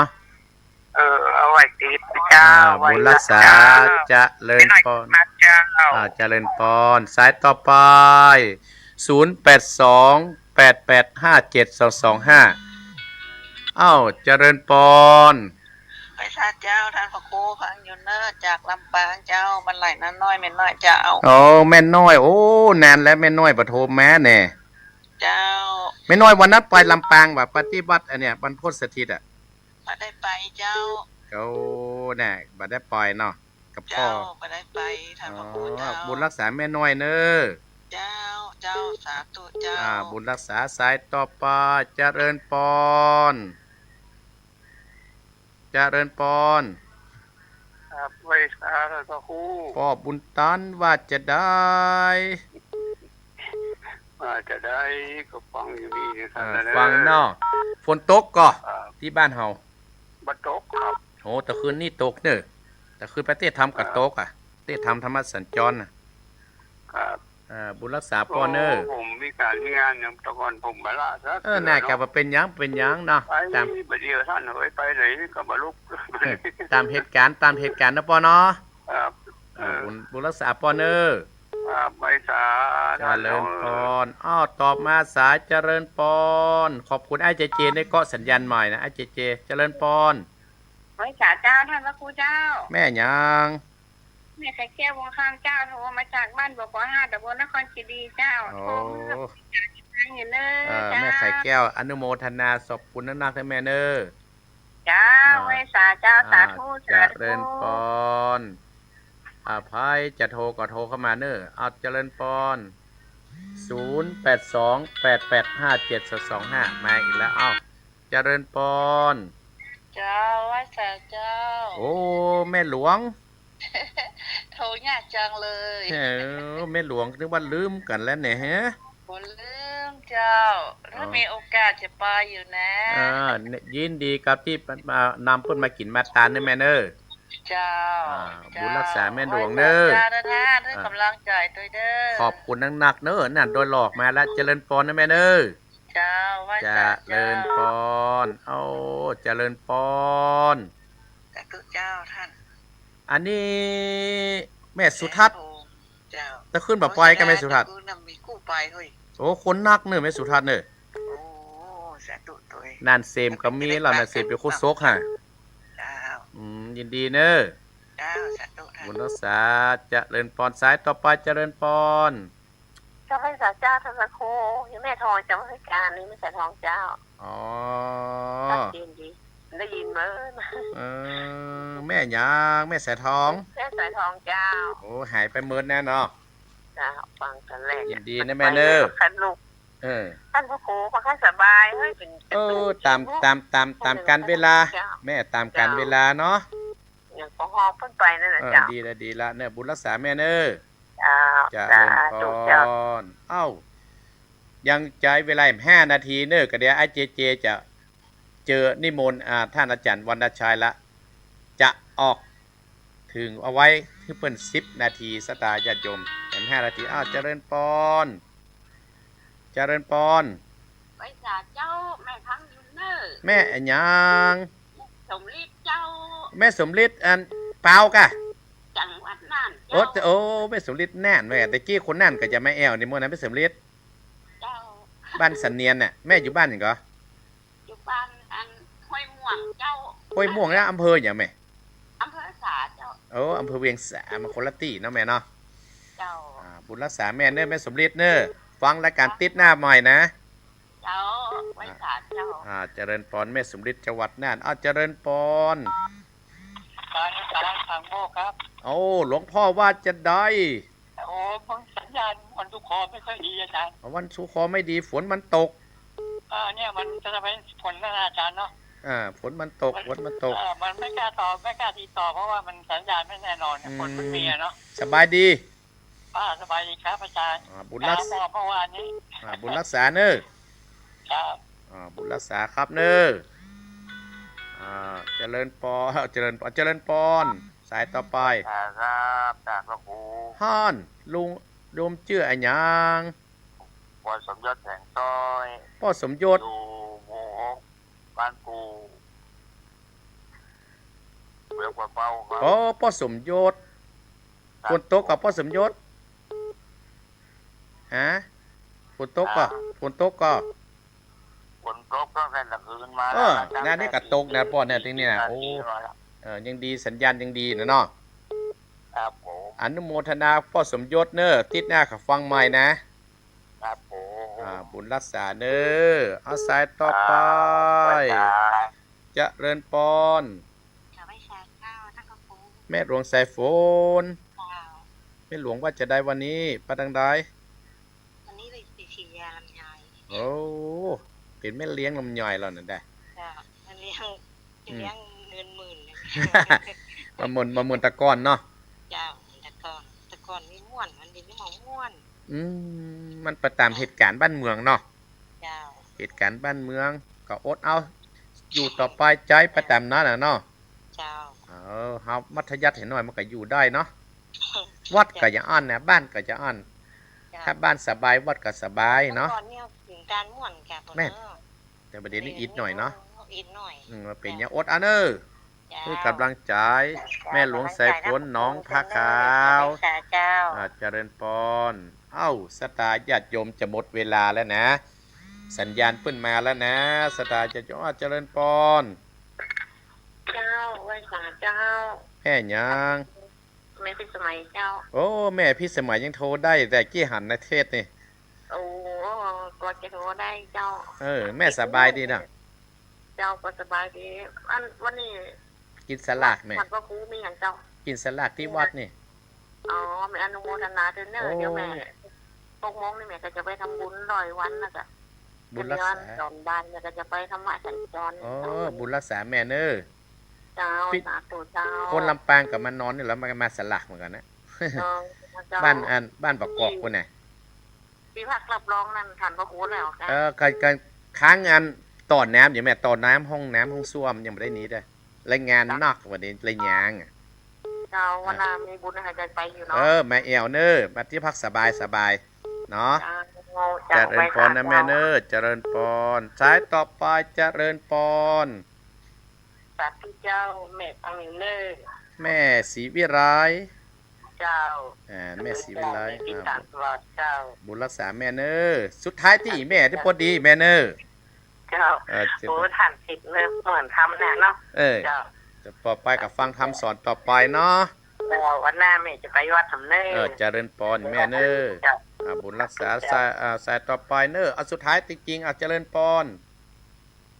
เอาไว้ติดเจ้า บุญรักษาเจะเลิญพร มาเจ้า เจริญพรสายต่อไป0828857225เจริญพร ไปทราบเจ้าท่านพระครูพังอยู่เนอจากลำปางเจ้ามันไหลนั้นน้อยแม่น้อยเจ้า แม่น้อยนานแล้วแม่น้อยปฐมแม่แน่ เจ้า แม่น้อยวันนั้นไปลำปางแบบปฏิบัติอันเนี้ยบรรพตสถิตอ่ะ มาได้ไปเจ้า แน่บัดได้ปล่อยเนาะกับพ่อ เจ้ามาได้ไปท่านพระครูเจ้า บุญรักษาแม่น้อยเนอ เจ้าสาธุเจ้า บุญรักษาสายต่อไปเจริญพรครับไว้สาธุพระครู พ่อบุญตันว่าจะได้ จะได้ก็ฟังอยู่นี่นะครับ ฟังเนาะฝนตกก็ที่บ้านเฮา บัตรกครับ แต่คืนนี้ตกเนอะแต่คืนประเทศทำกับตกประเทศทำธรรมสัญจรครับ บุญรักษาพ่อเนอ ผมมีการมีงานอย่างตะกอนผมมาละสัก น่ากลับมาเป็นหยังเนาะ ไป ตาม บัดเดียวท่านเฮ้ยไปไหนก็มาลุก ตามเหตุการณ์นะพ่อเนาะ ครับบุญรักษาพ่อเนอ ครับไม่สา เจริญพรตอบมาสายเจริญพรขอบคุณไอ้เจได้เกาะสัญญาณใหม่นะไอ้เจเจริญพร ไว้สาเจ้าท่านพระครูเจ้า แม่ยัง แม่ไข่แก้ววงข้างเจ้าโทรมาจากบ้านบก5ตำบลนครศรีเจ้าโทรมาจากอยู่เนอเจ้า แม่ไข่แก้วอนุโมทนาศพคุณนักให้แม่เนอ เจ้าไว้สาเจ้าสาธุ เจริญพรภัยจะโทรก็โทรเข้ามาเนอเจริญพร0828857225มาอีกแล้วเจริญพร เจ้าว่าสาเจ้า แม่หลวง โทรยากจังเลย แม่หลวงนึกว่าลืมกันแล้วเนี่ยฮะ บ่ลืมเจ้าถ้ามีโอกาสจะไปอยู่นะ ยินดีกับที่นำเพิ่นมากินมาตานเนอแม่เนอ เจ้า บุญรักษาแม่หลวงเนอ เจ้านะท่านด้วยกำลังใจด้วยเด้อ ขอบคุณนักเนอนั่นโดยหลอกมาแล้วเจริญพรนะแม่เนอ เจ้าว่า เจ สา ริ เจ้า ญพรเจริญพร สาธุเจ้าท่าน อันนี้แม่สุทัศน์ เจ้า จะขึ้นแบบปล่อยกันแม่สุทัศน์ มีกู้ไปเฮ้ย คนนักเนอแม่สุทัศน์เนอ โอ้สา ธุตัวย นานเซมก็มีเรานานเซมเป็นโคซกฮะ เจ้า ยินดีเนอะ เจ้าสาธุท่าน บุญรักษาเจริญพรสายต่อไปเจริญพร เจ้าพระเจ้าท่านพระครูยังแม่ทองจำให้การนี้ไม่ใช่ทองเจ้า อ๋อ ชัดเจนดีได้ยินมั้ย แม่ยางแม่สายทอง แม่สายทองเจ้า โอ้หายไปเมินแน่เนาะ จ้าฟังกันแรก ยินดีนะแม่เนอะ คันลูก เออ ท่านพระครูพระข้าสบายเฮ้ยเป็น ตามการเวลา แม่ตามการเวลาเนาะ อย่างของฮอเพิ่นไปนั่นแหละ เออ เจ้า ดีละเนอะบุญรักษาแม่เนอะ เจ้า เจะ สา เริญพ ธุเจ้าร เอ้ายังใจเวลาอีก5 นาทีเนอะก็เดี๋ยวไอ้เจจะเจอนิมนต์ท่านอาจารย์วรรณชัยละจะออกถึงเอาไว้ที่เปิ้น10 นาทีสตาญาติโยมเห็น5 นาทีอ้าวเจริญพรเจริญพร ไปสาเจ้าแม่พังยูเนอร์ แม่อันยัง สมฤทธิ์เจ้า แม่สมฤทธิ์อันเปล่ากะ จังหวัดน่าน โอ้ เจ้า โอ้แม่สมฤทธิ์แน่นแม่แต่กี้คนนั่นก็จะไม่แอวนี่มื้อนั้นแม่สมฤทธิ์ เจ้า บ้านสันเนียนน่ะแม่อยู่บ้านหยังก็ อยู่บ้านอันห้วยม่วงเจ้า ห้วยม่วงแล้วอำเภอหยังแม่ อำเภอสาเจ้า โอ้อำเภอเวียงสามันคนละที่เนาะแม่เนาะ เจ้า บุญรักษาแม่เน้อแม่สมฤทธิ์เน้อฟังรายการติดหน้าใหม่นะ เจ้าไว้สาเจ้า เจริญพรแม่สมฤทธิ์จังหวัดน่านเจริญพร การทางโมครับ โอ้หลวงพ่อว่าจะได้ โอ้บางสัญญาณวันทุกคอไม่ค่อยดีอาจารย์ วันสุคอไม่ดีฝนมันตก เนี่ยมันจะเป็นผลนะอาจารย์เนาะ ฝนมันตกฝนมันตก มันไม่กล้าตอบไม่กล้าติดต่อเพราะว่ามันสัญญาณไม่แน่นอนฝนมันมีเนาะ สบายดี ป้าสบายดีครับอาจารย์ บุญรักษา เมื่อวานนี้ บุญรักษาเน้อ ครับ บุญรักษาครับเน้อเจริญพรเจริญพรสายต่อไป ครับจากพระครู ฮ่อนลุงโยมเชื่ออันยัง บอยสมยศแสงต้อย พ่อสมยศ อยู่หมู่6บ้านปูเวียงกว่าเป้าครับ โอ้พ่อสมยศฝนตกกับพ่อสมยศฮะฝนตกก็ฝนตกก็ ฝนตกตั้งแต่กลางคืนมา งานนี้ก็ตกนะพ่อเนี่ยทีนี้นะโอ้ยังดีสัญญาณยังดีนะเนาะ ครับผม อนุโมทนาพ่อสมยศเนอะติดหน้าขับฟังใหม่นะครับ ผม บุญรักษาเนอะเอาสายต่อไปเจะเริญปอน จะไว้สาเจ้าท่านพระครู แม่หลวงสายฝน เจ้า แม่หลวงว่าจะได้วันนี้ประดังได้ วันนี้เลยไปฉีดยาลำไย โอ้เป็นแม่เลี้ยงลำย่อยแล้วนั่นได้ จ้ามันเลี้ยงเงินหมื่นเลย มาหมุนตะก้อนเนาะ เจ้าแต่ก่อนนี่ม่วนมันดีนี่หมองม่วน มันไปตามเหตุการณ์บ้านเมืองเนาะ เจ้า เหตุการณ์บ้านเมืองก็อดเอาอยู่ต่อไปใจไปตามนั้นน่ะเนาะ เจ้า เฮามัธยัสถ์เห็นหน่อยมันก็อยู่ได้เนาะวัดก็อย่าอั้นนะบ้านก็จะอั้นถ้าบ้านสบายวัดก็สบายเนาะ ก่อนเนี่ยถึงการม่วนแก แม่ แต่ประเด็นนี้อิดหน่อยเนาะ อิดหน่อย มาเป็นอย่างอดอันเนอร์คือกำลังใจแม่หลวงสายฝนน้องพระขาว เจ้า เจริญพรสตาญาติโยมจะหมดเวลาแล้วนะ สัญญาณเปิ้นมาแล้วนะสตาญาติโยมเจริญพร เจ้าไว้สาเจ้า แม่ยัง ไม่เป็นสมัยเจ้า โอ้แม่พี่สมัยยังโทรได้แต่กี้หันในเทศนี่ โอ้ก็จะโทรได้เจ้า แม่สบายดีนะ เจ้าก็สบายดีวันนี้ กินสลากแม่ วัดพระครูมีอย่างเจ้า กินสลากที่วัดนี่ อ๋อแม่อนุโมทนาเด้อเนอเดี๋ยวแม่6 โมงนี่แม่ก็จะไปทำบุญ100 วันนะจ๊ะ บุญรักษา จอมบ้านแม่ก็จะไปธรรมะสัญจร บุญรักษาแม่เนอ เจ้าสาธุเจ้า คนลำปางกับมานอนนี่แล้วมาสลากเหมือนกันนะ บ้านประกอบคนน่ะ พี่พักรับรองนั่นทันพระครูแล้วจ้ะ การค้างงานต่อน้ำอยู่แม่ต่อน้ำห้องน้ำห้องส้วมยังไม่ได้นี้เลยรายงานนอกวันนี้รายงาน เจ้าวันนามีบุญให้ใจไปอยู่เนาะ แม่เอวเนอมาที่พักสบายเนาะเจ เจ้า ริญพรนะแม่เนอเจริญพรสายต่อไปเจริญพร สาธุเจ้าแม่ฟังอยู่เนอ แม่ศรีวิไล เจ้า แม่ศรีวิไล ติดตามตลอดเจ้า บุญรักษาแม่เนอสุดท้ายที่แม่ที่พอดีแม่เนอ เจ้าโอ้ท่านผิดเลยเหมือนทำแน่เนาะเจ้าจะต่อไปกับฟังทำสอนต่อไปเนาะวันหน้าแม่จะไปวัดทำเน้อเจริญพรแม่เน้อบุญรักษาสายต่อไปเน้อเอาสุดท้ายจริงๆเจริญพร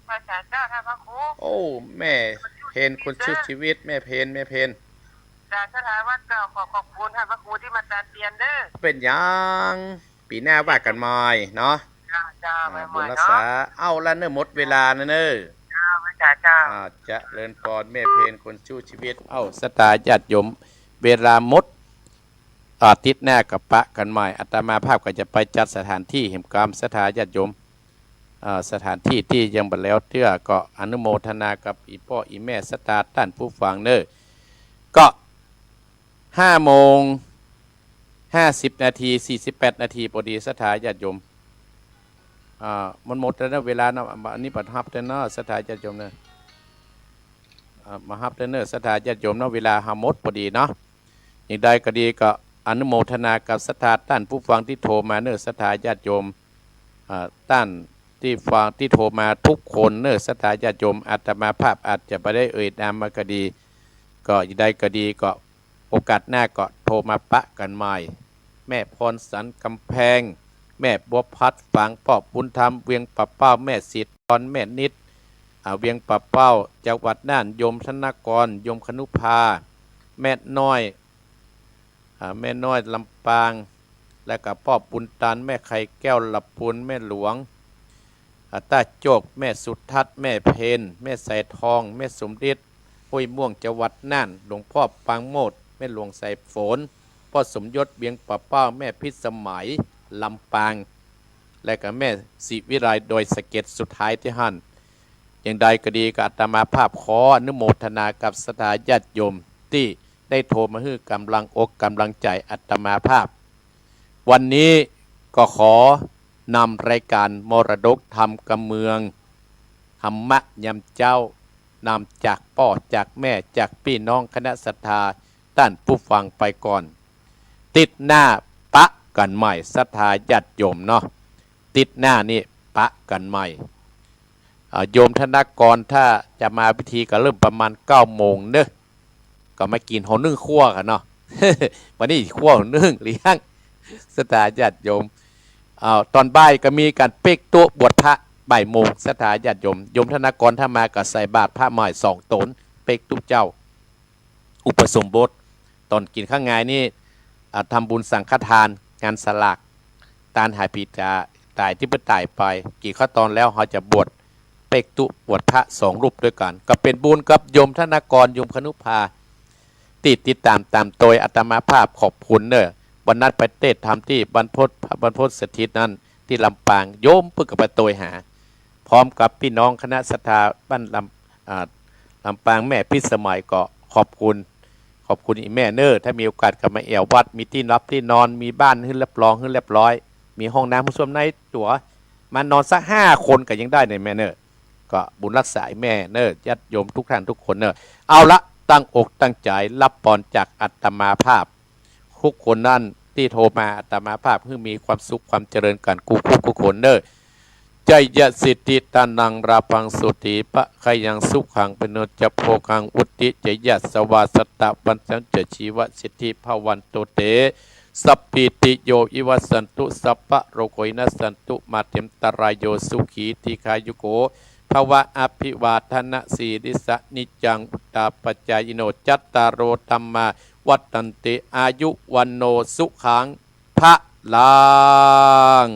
พระเจ้าท่านพระครูโอ้แม่เพนคนชื่อชีวิตแม่เพนจากสถานวัดเก่าขอบคุณท่านพระครูที่มาตัดเปลี่ยนเด้อเป็นยังปีหน้าว่ากันใหม่เนาะบุญรักษาเอาละเน้อหมดเวลาเน้อเจ้าจะเริญพรแม่เพนคนชู้ชีวิตสตาญาติโยมเวลาหมดอาทิตย์หน้ากับปะกันใหม่อาตมาภาพก็จะไปจัดสถานที่แห่งกรรมสถาญาติโยมสถานที่ที่ยังบัดแล้วเตื้อก็อนุโมทนากับอีพ่ออีแม่สตาท่านผู้ฟังเน้อก็5:50 นาที48 นาทีพอดีสถาญาติโยมมันหมดแล้วนะเวลานะอันนี้ปัดฮับเตนเนอร์สถาญาติโยมเนอะมาฮับเตนเนอร์สถาญาติโยมเนาะเวลาหมดพอดีเนาะอย่างใดก็ดีก็อนุโมทนากับสถาท่านผู้ฟังที่โทรมาเนอะสถาญาติโยมท่านที่ฟังที่โทรมาทุกคนเนอะสถาญาติโยมอาตมาภาพอาจจะไม่ได้เอ่ยนามมาก็ดีก็อย่างใดก็ดีก็โอกาสหน้าก็โทรมาปะกันใหม่แม่พรสันกำแพงแม่บัวพัดฝังพ่อบุญธรรมเวียงปะเป้าแม่สิทธิ์ตอนแม่นิดเวียงปะเป้าจังหวัดน่านโยมธนกรโยมคนุภาแม่น้อยลำปางและกับพ่อบุญตันแม่ไข่แก้วหลับปุนแม่หลวงตาโจกแม่สุทัศน์แม่เพนแม่ใส่ทองแม่สมฤทธิ์ห้วยม่วงจังหวัดน่านหลวงพ่อปางโมดแม่หลวงใส่ฝนพ่อสมยศเวียงปะเป้าแม่พิสมัยลำปางและกับแม่ศิวิไลโดยสเก็ตสุดท้ายที่หั่นอย่างใดก็ดีกับอาตมาภาพขออนุโมทนากับสถาญาติโยมที่ได้โทรมาให้กำลังอกกำลังใจอาตมาภาพวันนี้ก็ขอนำรายการมรดกธรรมกำเมืองธรรมะยำเจ้านำจากพ่อจากแม่จากพี่น้องคณะศรัทธาท่านผู้ฟังไปก่อนติดหน้าปะกันใหม่ศรัทธาญาติโยมเนาะติดหน้านี่ปะกันใหม่โยมธนกรถ้าจะมาพิธีก็เริ่มประมาณ9 โมงเนอะก็มากินหัวนึ่งคั่วกันเนาะ วันนี้คั่วนึ่งหรือยังศรัทธาญาติโยมตอนบ่ายก็มีการเป๊กตัวบวชพระบ่ายโมงศรัทธาญาติโยมธนกรถ้ามาก็ใส่บาตรพระใหม่2 ตนเป๊กตุกเจ้าอุปสมบทตอนกินข้างไงนี่ทำบุญสังฆทานงานสลากตานหายปีจาตายที่เพิ่งตายไปกี่ข้อตอนแล้วเขาจะบวชเปกตุบวชพระ2 รูปด้วยกันก็เป็นบุญกับโยมธนกรโยมคนุภาติดตามโดยอาตมาภาพขอบคุณเนอะวันนัดไปเทศทำที่บรรพตสถิตนั้นที่ลำปางโยมเพื่อกับไปโตยหาพร้อมกับพี่น้องคณะศรัทธาบ้านลำปางแม่พิสมัยก็ขอบคุณอีแม่เนอร์ถ้ามีโอกาสกลับมาแอววัดมีที่รับที่นอนมีบ้านขึ้นเรียบร้อยมีห้องน้ำผู้ชมในตัวมานอนสัก5 คนก็ยังได้ในแม่เนอร์ก็บุญรักษาแม่เนอร์ญาติโยมทุกท่านทุกคนเนอร์เอาละตั้งอกตั้งใจรับพรจากอาตมาภาพทุกคนนั่นที่โทรมาอาตมาภาพเพื่อมีความสุขความเจริญกันกูคนเนอร์ใจยะสิทธิตานังราพังสุติปะขยังสุขังเป็นโนจะโพกังอุติจยะสวาสตะบันสังเจชีวสิทธิภวันโตเตสัพพิติโยอิวัสันตุสัพพะโรโกยนัสสันตุมาเตมตรายโยสุขีติคายุโกภวะอภิวาทนะสีริสนิจังอุตตาปัจจายโนจัตตารโรธรรมาวัตตันติอายุวันโนสุขังพระลัง